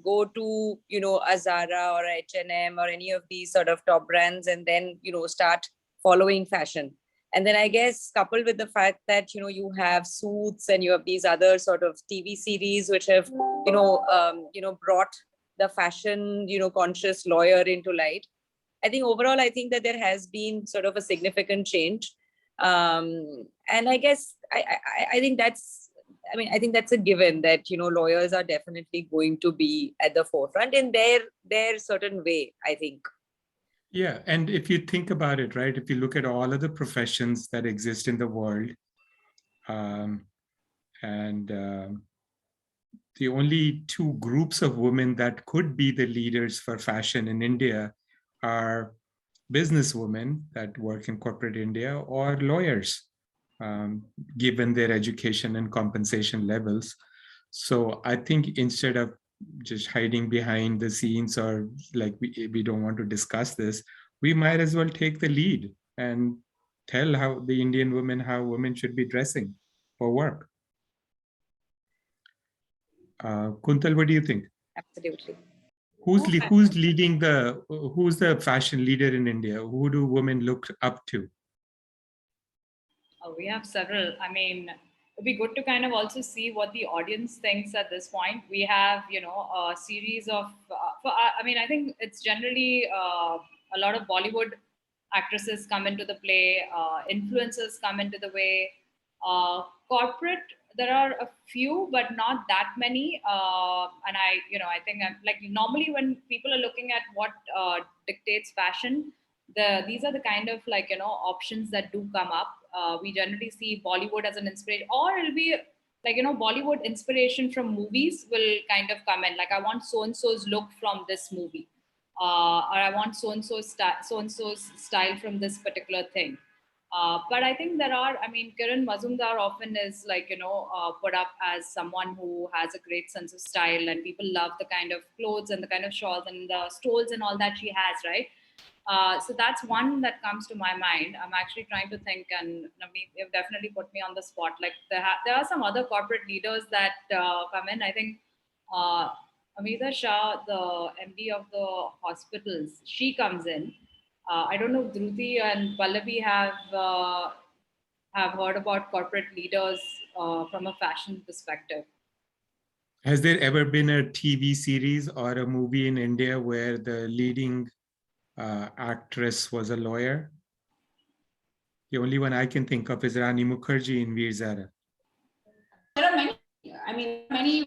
go to, you know, a Zara or H&M or any of these sort of top brands, and then, you know, start following fashion. And then I guess coupled with the fact that, you know, you have Suits and you have these other sort of TV series which have, you know, brought the fashion, you know, conscious lawyer into light. I think overall, I think that there has been sort of a significant change. And I guess I think that's, I mean, I think that's a given that, you know, lawyers are definitely going to be at the forefront in their certain way, I think. Yeah, and if you think about it, right, if you look at all of the professions that exist in the world, the only two groups of women that could be the leaders for fashion in India are businesswomen that work in corporate India or lawyers, given their education and compensation levels. So I think instead of just hiding behind the scenes or like we don't want to discuss this, we might as well take the lead and tell how the Indian women, how women should be dressing for work. Kuntal, what do you think? Absolutely. Who's leading who's the fashion leader in India? Who do women look up to? Oh, we have several. I mean, it'd be good to kind of also see what the audience thinks at this point. We have, you know, a series of, I mean, I think it's generally a lot of Bollywood actresses come into the play, influencers come into the way, corporate, there are a few, but not that many. And I think I'm like, normally when people are looking at what dictates fashion, these are the kind of like, you know, options that do come up. We generally see Bollywood as an inspiration, or it'll be like, you know, Bollywood inspiration from movies will kind of come in. Like, I want so-and-so's look from this movie. Or I want so-and-so's style from this particular thing. But I think there are, I mean, Kiran Mazumdar often is like, you know, put up as someone who has a great sense of style, and people love the kind of clothes and the kind of shawls and the stoles and all that she has, right? So that's one that comes to my mind. I'm actually trying to think, and Navneet, you've definitely put me on the spot. Like there are some other corporate leaders that come in. I think Amita Shah, the MD of the hospitals, she comes in. I don't know if Dhruti and Pallavi have heard about corporate leaders from a fashion perspective. Has there ever been a TV series or a movie in India where the leading actress was a lawyer? The only one I can think of is Rani Mukherjee in Veer Zara. There are many. I mean, many.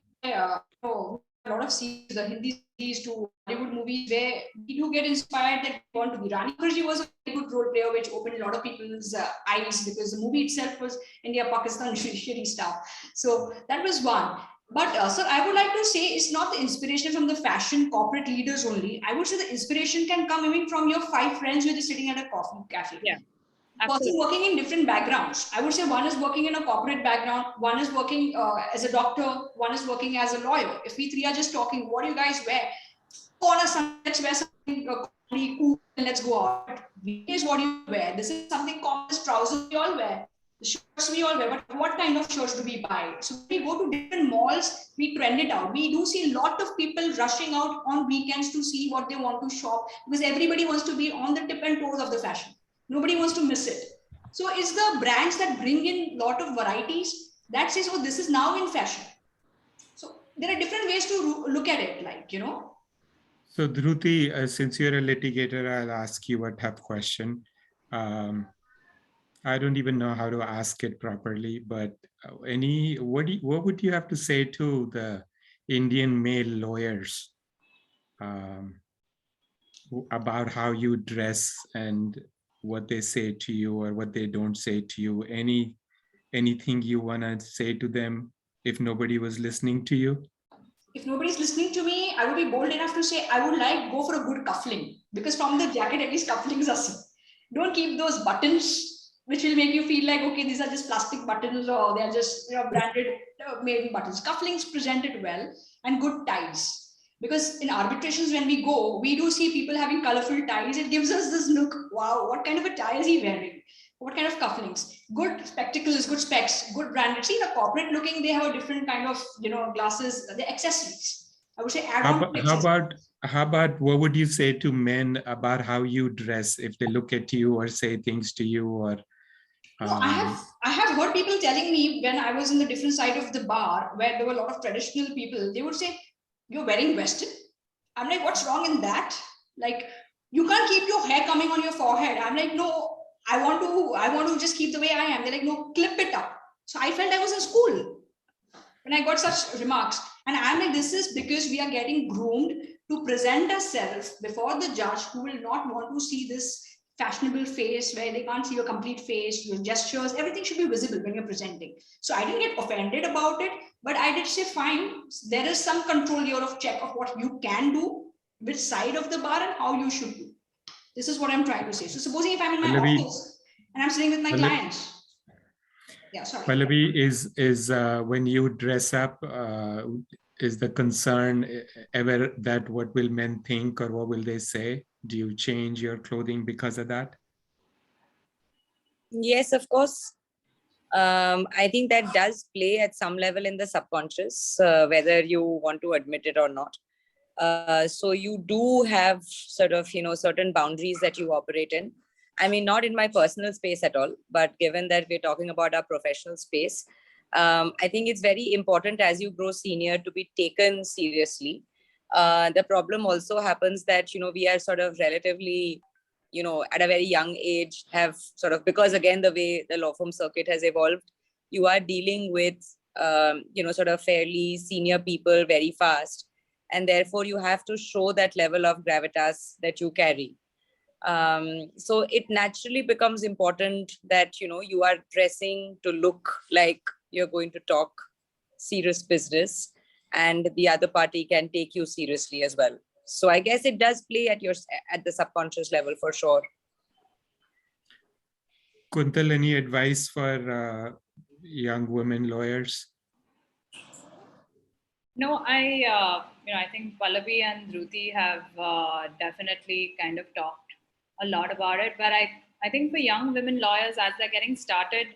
A lot of series, the Hindi series to Hollywood movies, where we do get inspired that we want to be. Rani Mukherjee was a very good role player, which opened a lot of people's eyes, because the movie itself was India-Pakistan judiciary stuff. So that was one. But sir, I would like to say it's not the inspiration from the fashion corporate leaders only. I would say the inspiration can come even from your 5 friends who are just sitting at a coffee cafe. Yeah. Person working in different backgrounds. I would say one is working in a corporate background, one is working as a doctor, one is working as a lawyer. If we three are just talking, what do you guys wear? Let's wear something cool and let's go out. Here's what you wear. This is something common as trousers we all wear. The shirts we all wear, but what kind of shirts do we buy? So we go to different malls, we trend it out. We do see a lot of people rushing out on weekends to see what they want to shop, because everybody wants to be on the tip and toes of the fashion. Nobody wants to miss it. So it's the brands that bring in a lot of varieties that says, oh, this is now in fashion. So there are different ways to look at it, like, you know. So Dhruti, since you're a litigator, I'll ask you a tough question. I don't even know how to ask it properly, but what would you have to say to the Indian male lawyers um, about how you dress and what they say to you or what they don't say to you? Anything you want to say to them if nobody was listening to you? If nobody's listening to me, I would be bold enough to say I would like go for a good cuffling, because from the jacket at least cufflings are seen. Don't keep those buttons which will make you feel like, okay, these are just plastic buttons or they're just branded maybe buttons. Cufflinks presented well, and good ties. Because in arbitrations, when we go, we do see people having colorful ties. It gives us this look, wow, what kind of a tie is he wearing? What kind of cufflinks? Good spectacles, good specs, good branded. See, the corporate looking, they have a different kind of, glasses, the accessories. I would say add How on to about, how accessories. about how about what would you say to men about how you dress if they look at you or say things to you or No, I have heard people telling me when I was in the different side of the bar where there were a lot of traditional people, they would say, "You're wearing Western." I'm like, what's wrong in that? Like, you can't keep your hair coming on your forehead. I'm like, no, I want to just keep the way I am. They're like, no, clip it up. So I felt I was in school when I got such remarks. And I'm like, this is because we are getting groomed to present ourselves before the judge, who will not want to see this fashionable face where they can't see your complete face, your gestures, everything should be visible when you're presenting. So I didn't get offended about it, but I did say, fine, there is some control here of check of what you can do, which side of the bar and how you should do. This is what I'm trying to say. So supposing if I'm in my Pallavi, office and I'm sitting with my clients. Yeah, sorry. Pallavi, is when you dress up, is the concern ever that what will men think or what will they say? Do you change your clothing because of that? Yes, of course. I think that does play at some level in the subconscious, whether you want to admit it or not. So you do have sort of, certain boundaries that you operate in. I mean, not in my personal space at all, but given that we're talking about our professional space, I think it's very important as you grow senior to be taken seriously. The problem also happens that, we are sort of relatively, at a very young age have sort of, because again, the way the law firm circuit has evolved, you are dealing with, sort of fairly senior people very fast. And therefore you have to show that level of gravitas that you carry. So it naturally becomes important that, you are dressing to look like you're going to talk serious business and the other party can take you seriously as well. So I guess it does play at the subconscious level for sure. Kuntal, any advice for young women lawyers? No, I think Pallavi and Dhruti have definitely kind of talked a lot about it. But I think for young women lawyers, as they're getting started,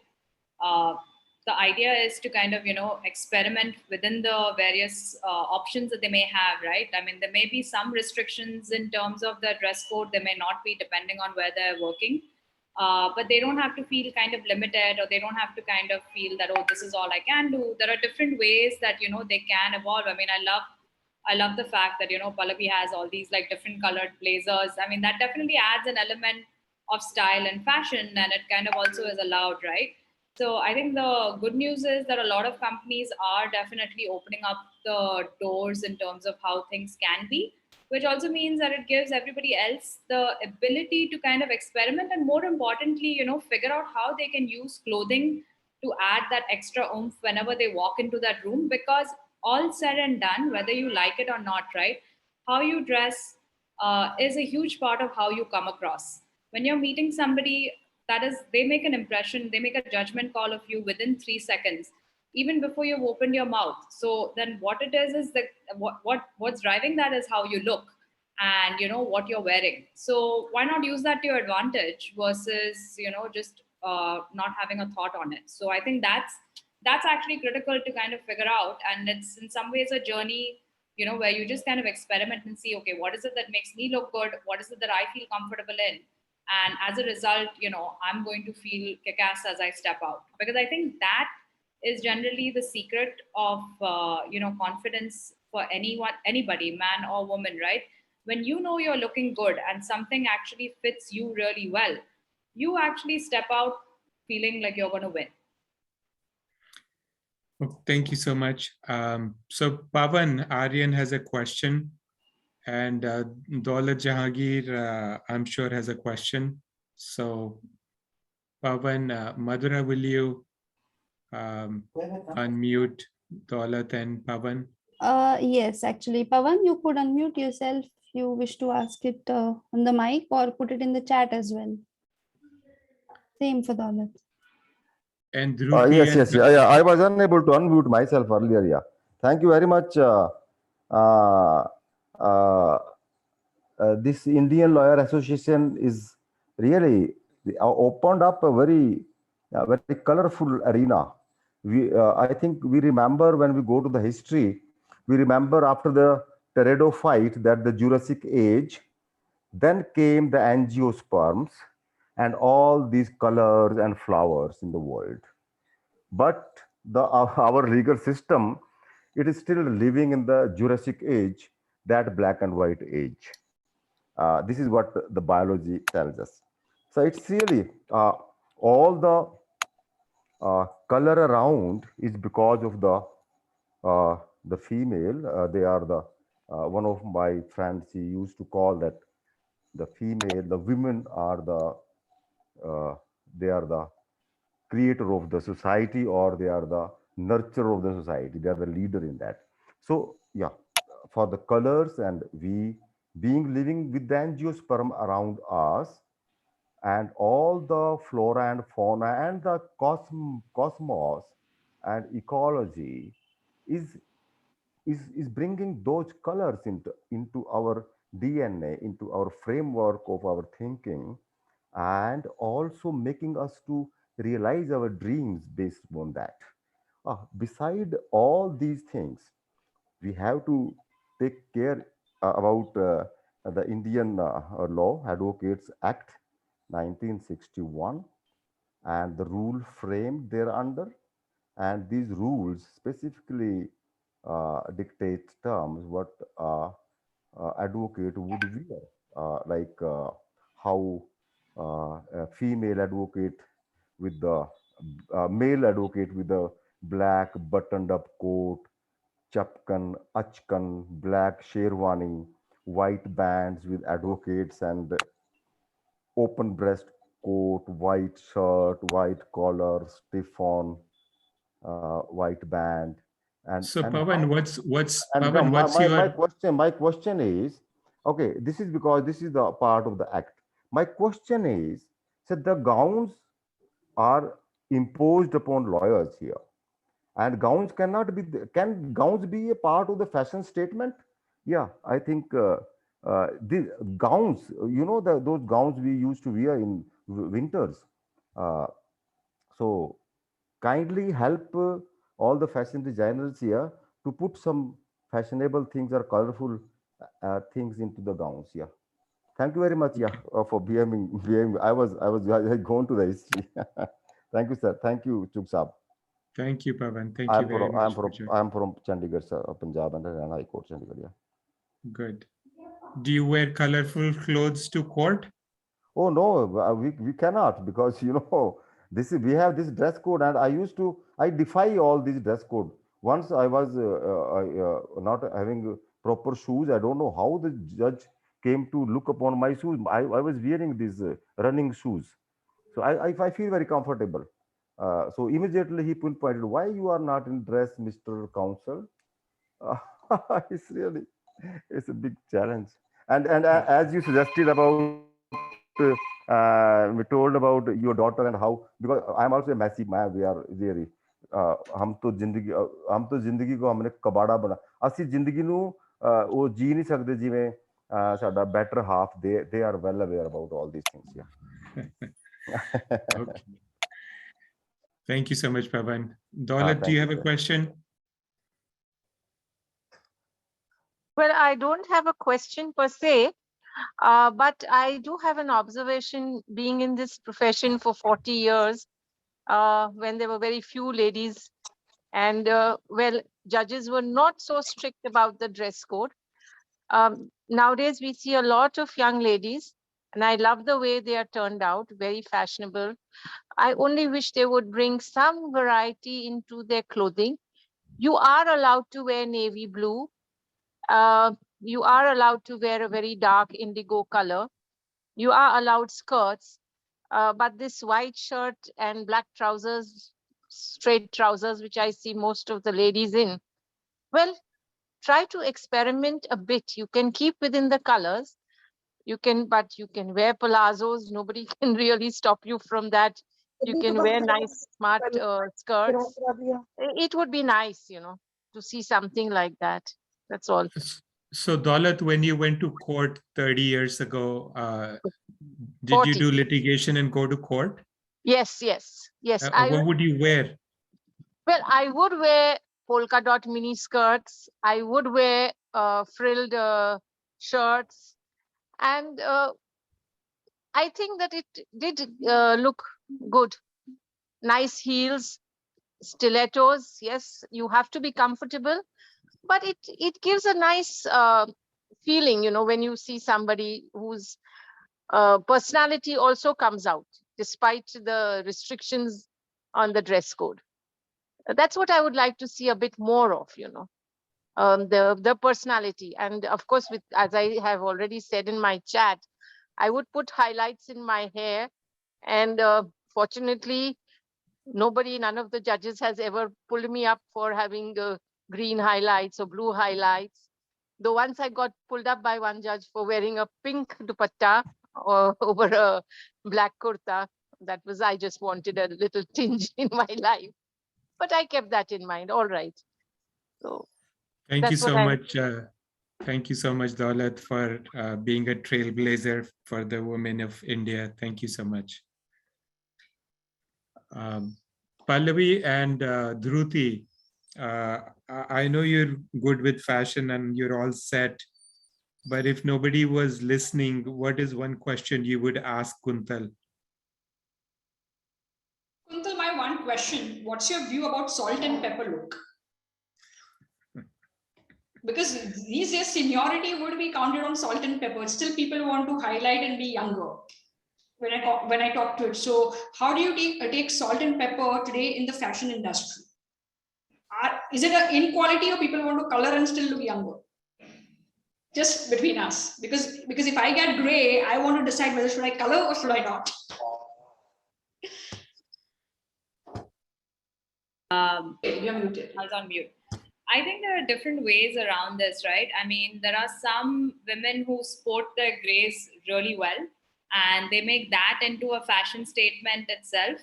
the idea is to kind of, experiment within the various options that they may have, right? I mean, there may be some restrictions in terms of the dress code. There may not be, depending on where they're working. But they don't have to feel kind of limited, or they don't have to kind of feel that, oh, this is all I can do. There are different ways that, they can evolve. I mean, I love the fact that, Pallavi has all these like different colored blazers. I mean, that definitely adds an element of style and fashion, and it kind of also is allowed, right? So I think the good news is that a lot of companies are definitely opening up the doors in terms of how things can be, which also means that it gives everybody else the ability to kind of experiment, and more importantly, figure out how they can use clothing to add that extra oomph whenever they walk into that room. Because all said and done, whether you like it or not, right, how you dress is a huge part of how you come across. When you're meeting somebody, that is, they make an impression, they make a judgment call of you within 3 seconds, even before you've opened your mouth. So then what it is that what's driving that is how you look and what you're wearing. So why not use that to your advantage versus just not having a thought on it. So I think that's actually critical to kind of figure out, and it's in some ways a journey where you just kind of experiment and see, okay, what is it that makes me look good, what is it that I feel comfortable in, and as a result I'm going to feel kick-ass as I step out. Because I think that is generally the secret of confidence for anybody, man or woman, right? When you're looking good and something actually fits you really well, you actually step out feeling like you're going to win. Well, thank you so much. So Pavan, Aryan has a question, and Daulat Jahangir, I'm sure, has a question. So Pavan, Madhura, will you unmute Daulat and Pavan? Yes, actually, Pavan, you could unmute yourself if you wish to ask it on the mic or put it in the chat as well. Same for Daulat. And Dhruti Yes, and yes, yeah. I was unable to unmute myself earlier. Yeah. Thank you very much. Uh, uh, this Indian Lawyer Association is really opened up a very colorful arena. I think we remember when we go to the history, we remember after the Teredo fight that the Jurassic Age, then came the angiosperms and all these colors and flowers in the world. But our legal system, it is still living in the Jurassic Age, that black and white age. This is what the biology tells us. So it's really all the color around is because of the female. They are the one of my friends, he used to call that the female, the women are they are the creator of the society, or they are the nurturer of the society. They are the leader in that. So yeah, for the colors, and we being living with the angiosperm around us, and all the flora and fauna and the cosmos and ecology is is bringing those colors into our DNA, into our framework of our thinking, and also making us to realize our dreams based on that. Beside all these things, we have to take care about the Indian Law Advocates Act 1961 and the rule framed thereunder. And these rules specifically dictate terms what advocate would wear, like how a female advocate with the male advocate with a black buttoned up coat, chapkan, achkan, black sherwani, white bands with advocates, and open breast coat, white shirt, white collar, stiff on, white band, so and Pavan, how. what's And now Pavan, what's your my question is, okay, this is because this is the part of the act. My question is, so the gowns are imposed upon lawyers here, and gowns cannot be, can gowns be a part of the fashion statement? Yeah, I think the gowns, those gowns we used to wear in winters. Uh, so kindly help all the fashion designers here to put some fashionable things or colorful things into the gowns. Yeah. Thank you very much. Yeah, for being. I gone to the history. Thank you, sir. Thank you, Chuk Saab. Thank you, Pavan. Thank you very much for joining. I'm from Chandigarh, sir, Punjab, and Haryana High Court, Chandigarh. Yeah. Good. Do you wear colorful clothes to court? Oh no, we cannot, because this is, we have this dress code, and I defy all these dress code. Once I was not having proper shoes. I don't know how the judge came to look upon my shoes. I was wearing these running shoes, so I feel very comfortable. So immediately he pinpointed, why you are not in dress, Mr. Counsel? It's really, it's a big challenge. And as you suggested about we told about your daughter and how, because I'm also a massive man, we are really हम तो जिंदगी को हमने कबाड़ा बना, ਅਸੀਂ ਜ਼ਿੰਦਗੀ ਨੂੰ ਉਹ ਜੀ ਨਹੀਂ ਸਕਦੇ ਜਿਵੇਂ ਸਾਡਾ better half, they are well aware about all these things. Yeah. Okay. Thank you so much, Pavan. Daulat, do you have a question? Well, I don't have a question per se, but I do have an observation being in this profession for 40 years, when there were very few ladies, and well, judges were not so strict about the dress code. Nowadays, we see a lot of young ladies, And I love the way they are turned out, very fashionable. I only wish they would bring some variety into their clothing. You are allowed to wear navy blue. You are allowed to wear a very dark indigo color. You are allowed skirts. But this white shirt and black trousers, straight trousers, which I see most of the ladies in, well, try to experiment a bit. You can keep within the colors. But you can wear palazzos. Nobody can really stop you from that. You can wear nice, smart skirts. It would be nice, to see something like that. That's all. So Daulat, when you went to court 30 years ago, did 40. you do litigation and go to court? Yes. What would you wear? Well, I would wear polka dot mini skirts. I would wear frilled shirts. And I think that it did look good. Nice heels, stilettos. Yes, you have to be comfortable. But it gives a nice feeling, when you see somebody whose personality also comes out, despite the restrictions on the dress code. That's what I would like to see a bit more of, the personality. And of course, as I have already said in my chat, I would put highlights in my hair. And fortunately, none of the judges has ever pulled me up for having green highlights or blue highlights. Though once I got pulled up by one judge for wearing a pink dupatta or over a black kurta. I just wanted a little tinge in my life. But I kept that in mind. All right. So thank you so much. Thank you so much, Daulat, for being a trailblazer for the women of India. Thank you so much. Pallavi and Dhruti, I know you're good with fashion and you're all set, but if nobody was listening, what is one question you would ask Kuntal? Kuntal, my one question, what's your view about salt and pepper look? Because these days seniority would be counted on salt and pepper. Still people want to highlight and be younger when I talk to it. So how do you take salt and pepper today in the fashion industry? Is it an inequality or people want to color and still look younger? Just between us, because if I get gray, I want to decide whether should I color or should I not. You're muted. I was on mute. I think there are different ways around this, right? I mean, there are some women who sport their grays really well, and they make that into a fashion statement itself.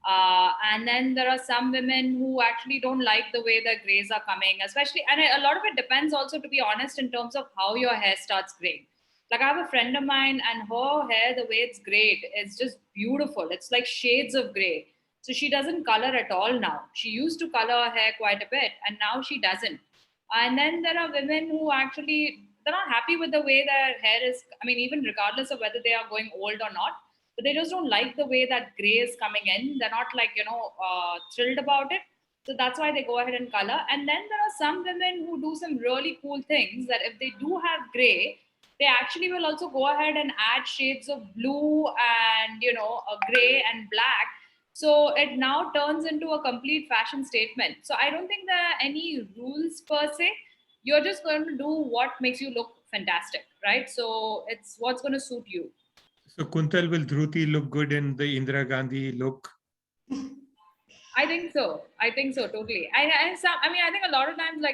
And then there are some women who actually don't like the way the grays are coming, especially, and a lot of it depends also, to be honest, in terms of how your hair starts graying. Like I have a friend of mine and her hair, the way it's grayed is just beautiful. It's like shades of gray. So she doesn't color at all now. She used to color her hair quite a bit and now she doesn't. And then there are women who actually, they're not happy with the way their hair is. I mean, even regardless of whether they are going old or not, but they just don't like the way that gray is coming in. They're not like, thrilled about it. So that's why they go ahead and color. And then there are some women who do some really cool things that if they do have gray, they actually will also go ahead and add shades of blue and, a gray and black. So it now turns into a complete fashion statement. So I don't think there are any rules per se. You're just going to do what makes you look fantastic, right? So it's what's going to suit you. So Kuntal, will Dhruti look good in the Indira Gandhi look? I think so, totally. I think a lot of times,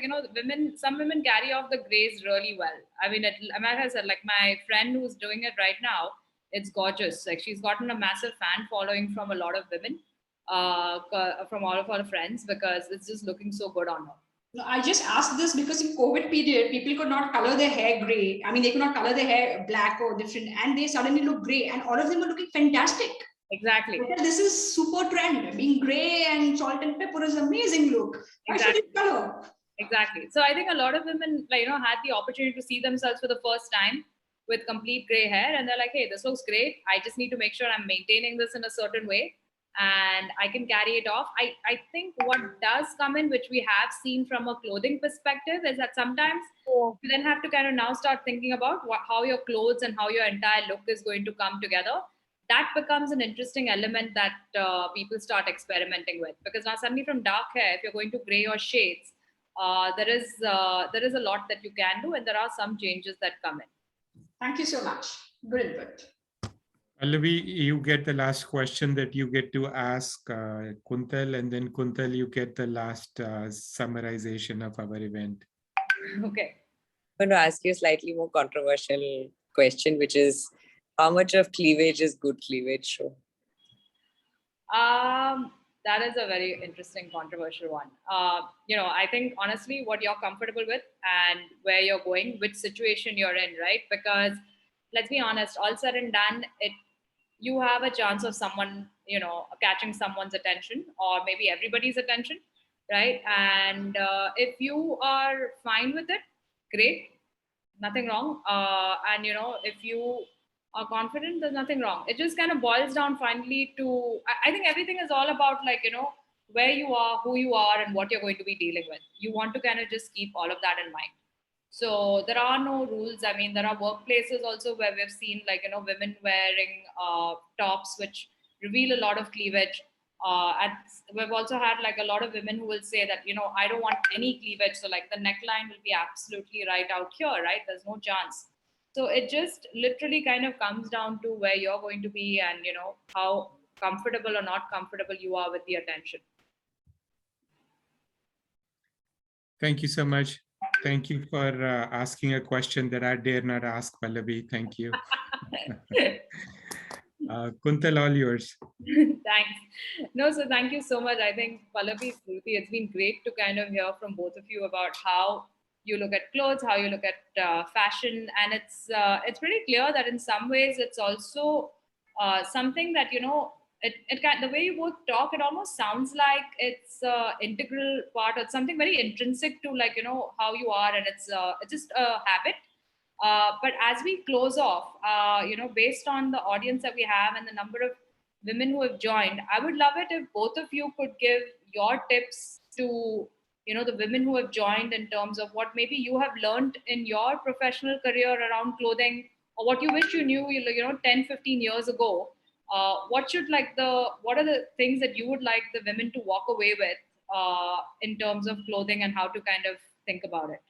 some women carry off the grays really well. I mean, like I said, like my friend who's doing it right now, it's gorgeous. Like she's gotten a massive fan following from a lot of women, from all of her friends, because it's just looking so good on her. No, I just asked this because in COVID period, people could not color their hair gray. I mean, they could not color their hair black or different, and they suddenly look gray, and all of them were looking fantastic. Exactly. This is super trend. Being gray and salt and pepper is amazing look. Why should you color? Exactly. So I think a lot of women, had the opportunity to see themselves for the first time with complete gray hair, and they're like, hey, this looks great. I just need to make sure I'm maintaining this in a certain way. and I can carry it off. I think what does come in, which we have seen from a clothing perspective, is that sometimes you then have to kind of now start thinking about how your clothes and how your entire look is going to come together. That becomes an interesting element that people start experimenting with, because now suddenly from dark hair, if you're going to gray or shades, there is a lot that you can do, and there are some changes that come in. Thank you so much. Good input. Pallavi, you get the last question that you get to ask Kuntal, and then Kuntal, you get the last summarization of our event. Okay. I'm going to ask you a slightly more controversial question, which is, how much of cleavage is good cleavage? Show? That is a very interesting, controversial one. I think honestly, what you're comfortable with and where you're going, which situation you're in, right? Because let's be honest, all said and done, you have a chance of someone, catching someone's attention, or maybe everybody's attention, right? And if you are fine with it, great, nothing wrong. And if you are confident, there's nothing wrong. It just kind of boils down finally to, I think everything is all about where you are, who you are, and what you're going to be dealing with. You want to kind of just keep all of that in mind. So there are no rules. I mean, there are workplaces also where we've seen women wearing tops which reveal a lot of cleavage. And we've also had a lot of women who will say that, I don't want any cleavage. So the neckline will be absolutely right out here, right? There's no chance. So it just literally kind of comes down to where you're going to be and, how comfortable or not comfortable you are with the attention. Thank you so much. Thank you for asking a question that I dare not ask, Pallavi. Thank you. Kuntal, all yours. Thanks. No, so thank you so much. I think Pallavi, Smriti, it's been great to kind of hear from both of you about how you look at clothes, how you look at fashion, and it's pretty clear that in some ways it's also something that the way you both talk, it almost sounds like it's an integral part or something very intrinsic to how you are, and it's just a habit. But as we close off, based on the audience that we have and the number of women who have joined, I would love it if both of you could give your tips to the women who have joined in terms of what maybe you have learned in your professional career around clothing, or what you wish you knew 10, 15 years ago. What are the things that you would like the women to walk away with in terms of clothing and how to kind of think about it?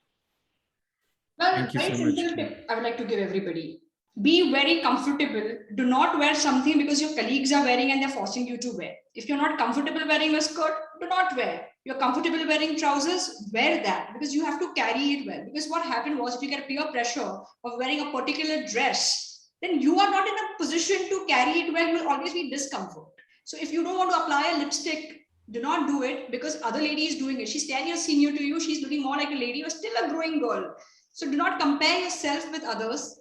Well, Thank you very so much. simple tip I would like to give everybody. Be very comfortable. Do not wear something because your colleagues are wearing and they're forcing you to wear. If you're not comfortable wearing a skirt, do not wear. You're comfortable wearing trousers, wear that, because you have to carry it well. Because what happened was, if you get peer pressure of wearing a particular dress, then you are not in a position to carry it well. You will always be discomfort. So if you don't want to apply a lipstick, do not do it because other lady is doing it. She's 10 years senior to you. She's looking more like a lady. You're still a growing girl. So do not compare yourself with others.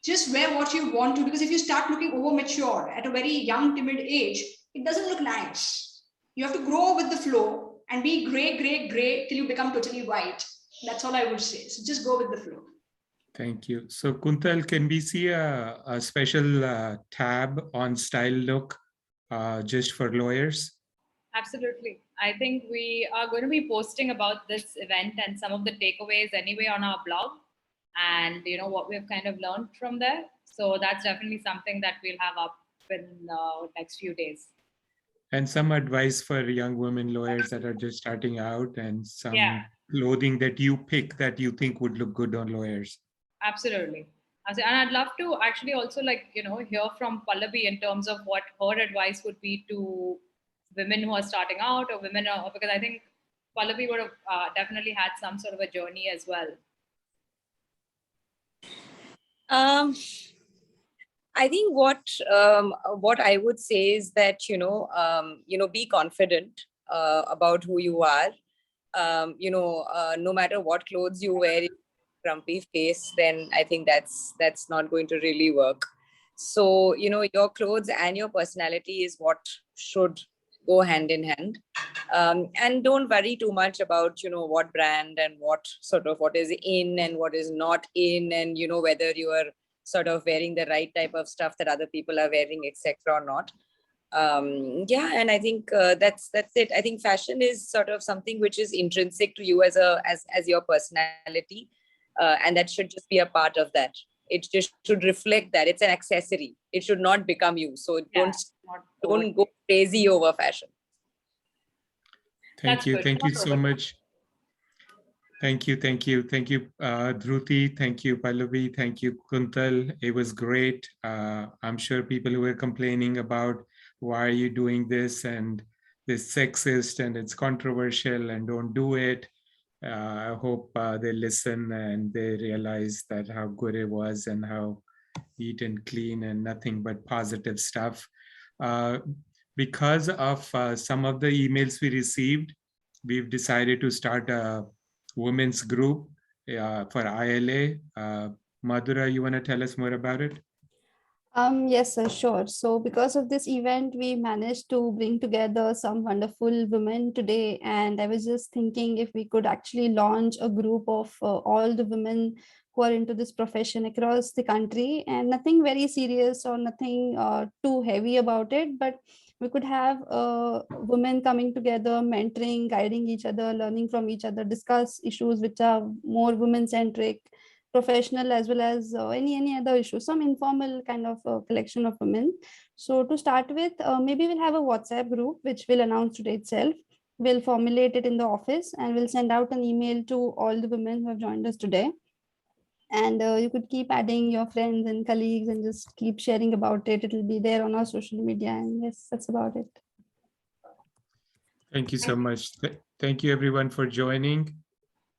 Just wear what you want to, because if you start looking over mature at a very young, timid age, it doesn't look nice. You have to grow with the flow and be gray till you become totally white. That's all I would say. So just go with the flow. Thank you. So Kuntal, can we see a special tab on Stylenook just for lawyers? Absolutely. I think we are going to be posting about this event and some of the takeaways anyway on our blog, and what we've kind of learned from there. So that's definitely something that we'll have up in the next few days. And some advice for young women lawyers that are just starting out, and some clothing that you pick that you think would look good on lawyers. Absolutely. And I'd love to actually also hear from Pallavi in terms of what her advice would be to women who are starting out, or women, because I think Pallavi would have definitely had some sort of a journey as well. I think what I would say is that be confident about who you are. No matter what clothes you wear, if grumpy face, then I think that's not going to really work. So your clothes and your personality is what should go hand in hand. And don't worry too much about what brand and what is in and what is not in, and whether you are sort of wearing the right type of stuff that other people are wearing, etc. or not. Yeah, and I think that's it. I think fashion is sort of something which is intrinsic to you as your personality, and that should just be a part of that. It just should reflect that. It's an accessory. It should not become you. So don't go crazy over fashion. Thank you. Thank you so much. Thank you, Dhruti. Thank you, Pallavi. Thank you, Kuntal. It was great. I'm sure people who were complaining about why are you doing this and this sexist and it's controversial and don't do it. I hope they listen and they realize that how good it was and how neat and clean and nothing but positive stuff. Because of some of the emails we received, we've decided to start a women's group for ILA. Madhura, you want to tell us more about it? Yes, sir, sure. So because of this event, we managed to bring together some wonderful women today. And I was just thinking if we could actually launch a group of all the women who are into this profession across the country, and nothing very serious or nothing too heavy about it, but we could have women coming together, mentoring, guiding each other, learning from each other, discuss issues which are more women-centric, professional, as well as any other issue, some informal kind of collection of women. So to start with, maybe we'll have a WhatsApp group which we'll announce today itself. We'll formulate it in the office and we'll send out an email to all the women who have joined us today. And you could keep adding your friends and colleagues and just keep sharing about it. It'll be there on our social media. And yes, that's about it. Thank you so much. Thank you everyone for joining,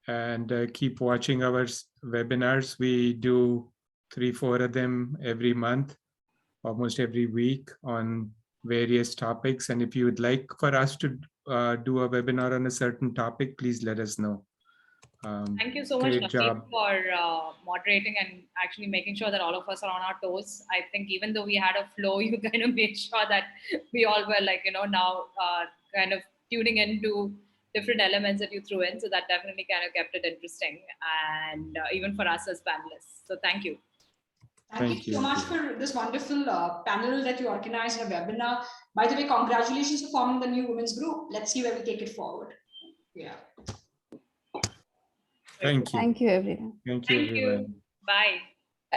and keep watching our webinars. We do 3-4 of them every month, almost every week, on various topics. And if you would like for us to do a webinar on a certain topic, please let us know. Thank you so much, Great Navneet, job. for moderating and actually making sure that all of us are on our toes. I think even though we had a flow, you kind of made sure that we all were like, now kind of tuning into different elements that you threw in. So that definitely kind of kept it interesting, and even for us as panelists. So thank you. Thank you so much for this wonderful panel that you organized in a webinar. By the way, congratulations for forming the new women's group. Let's see where we take it forward. Yeah. Thank you. Thank you, everyone. Thank you, everyone. Bye.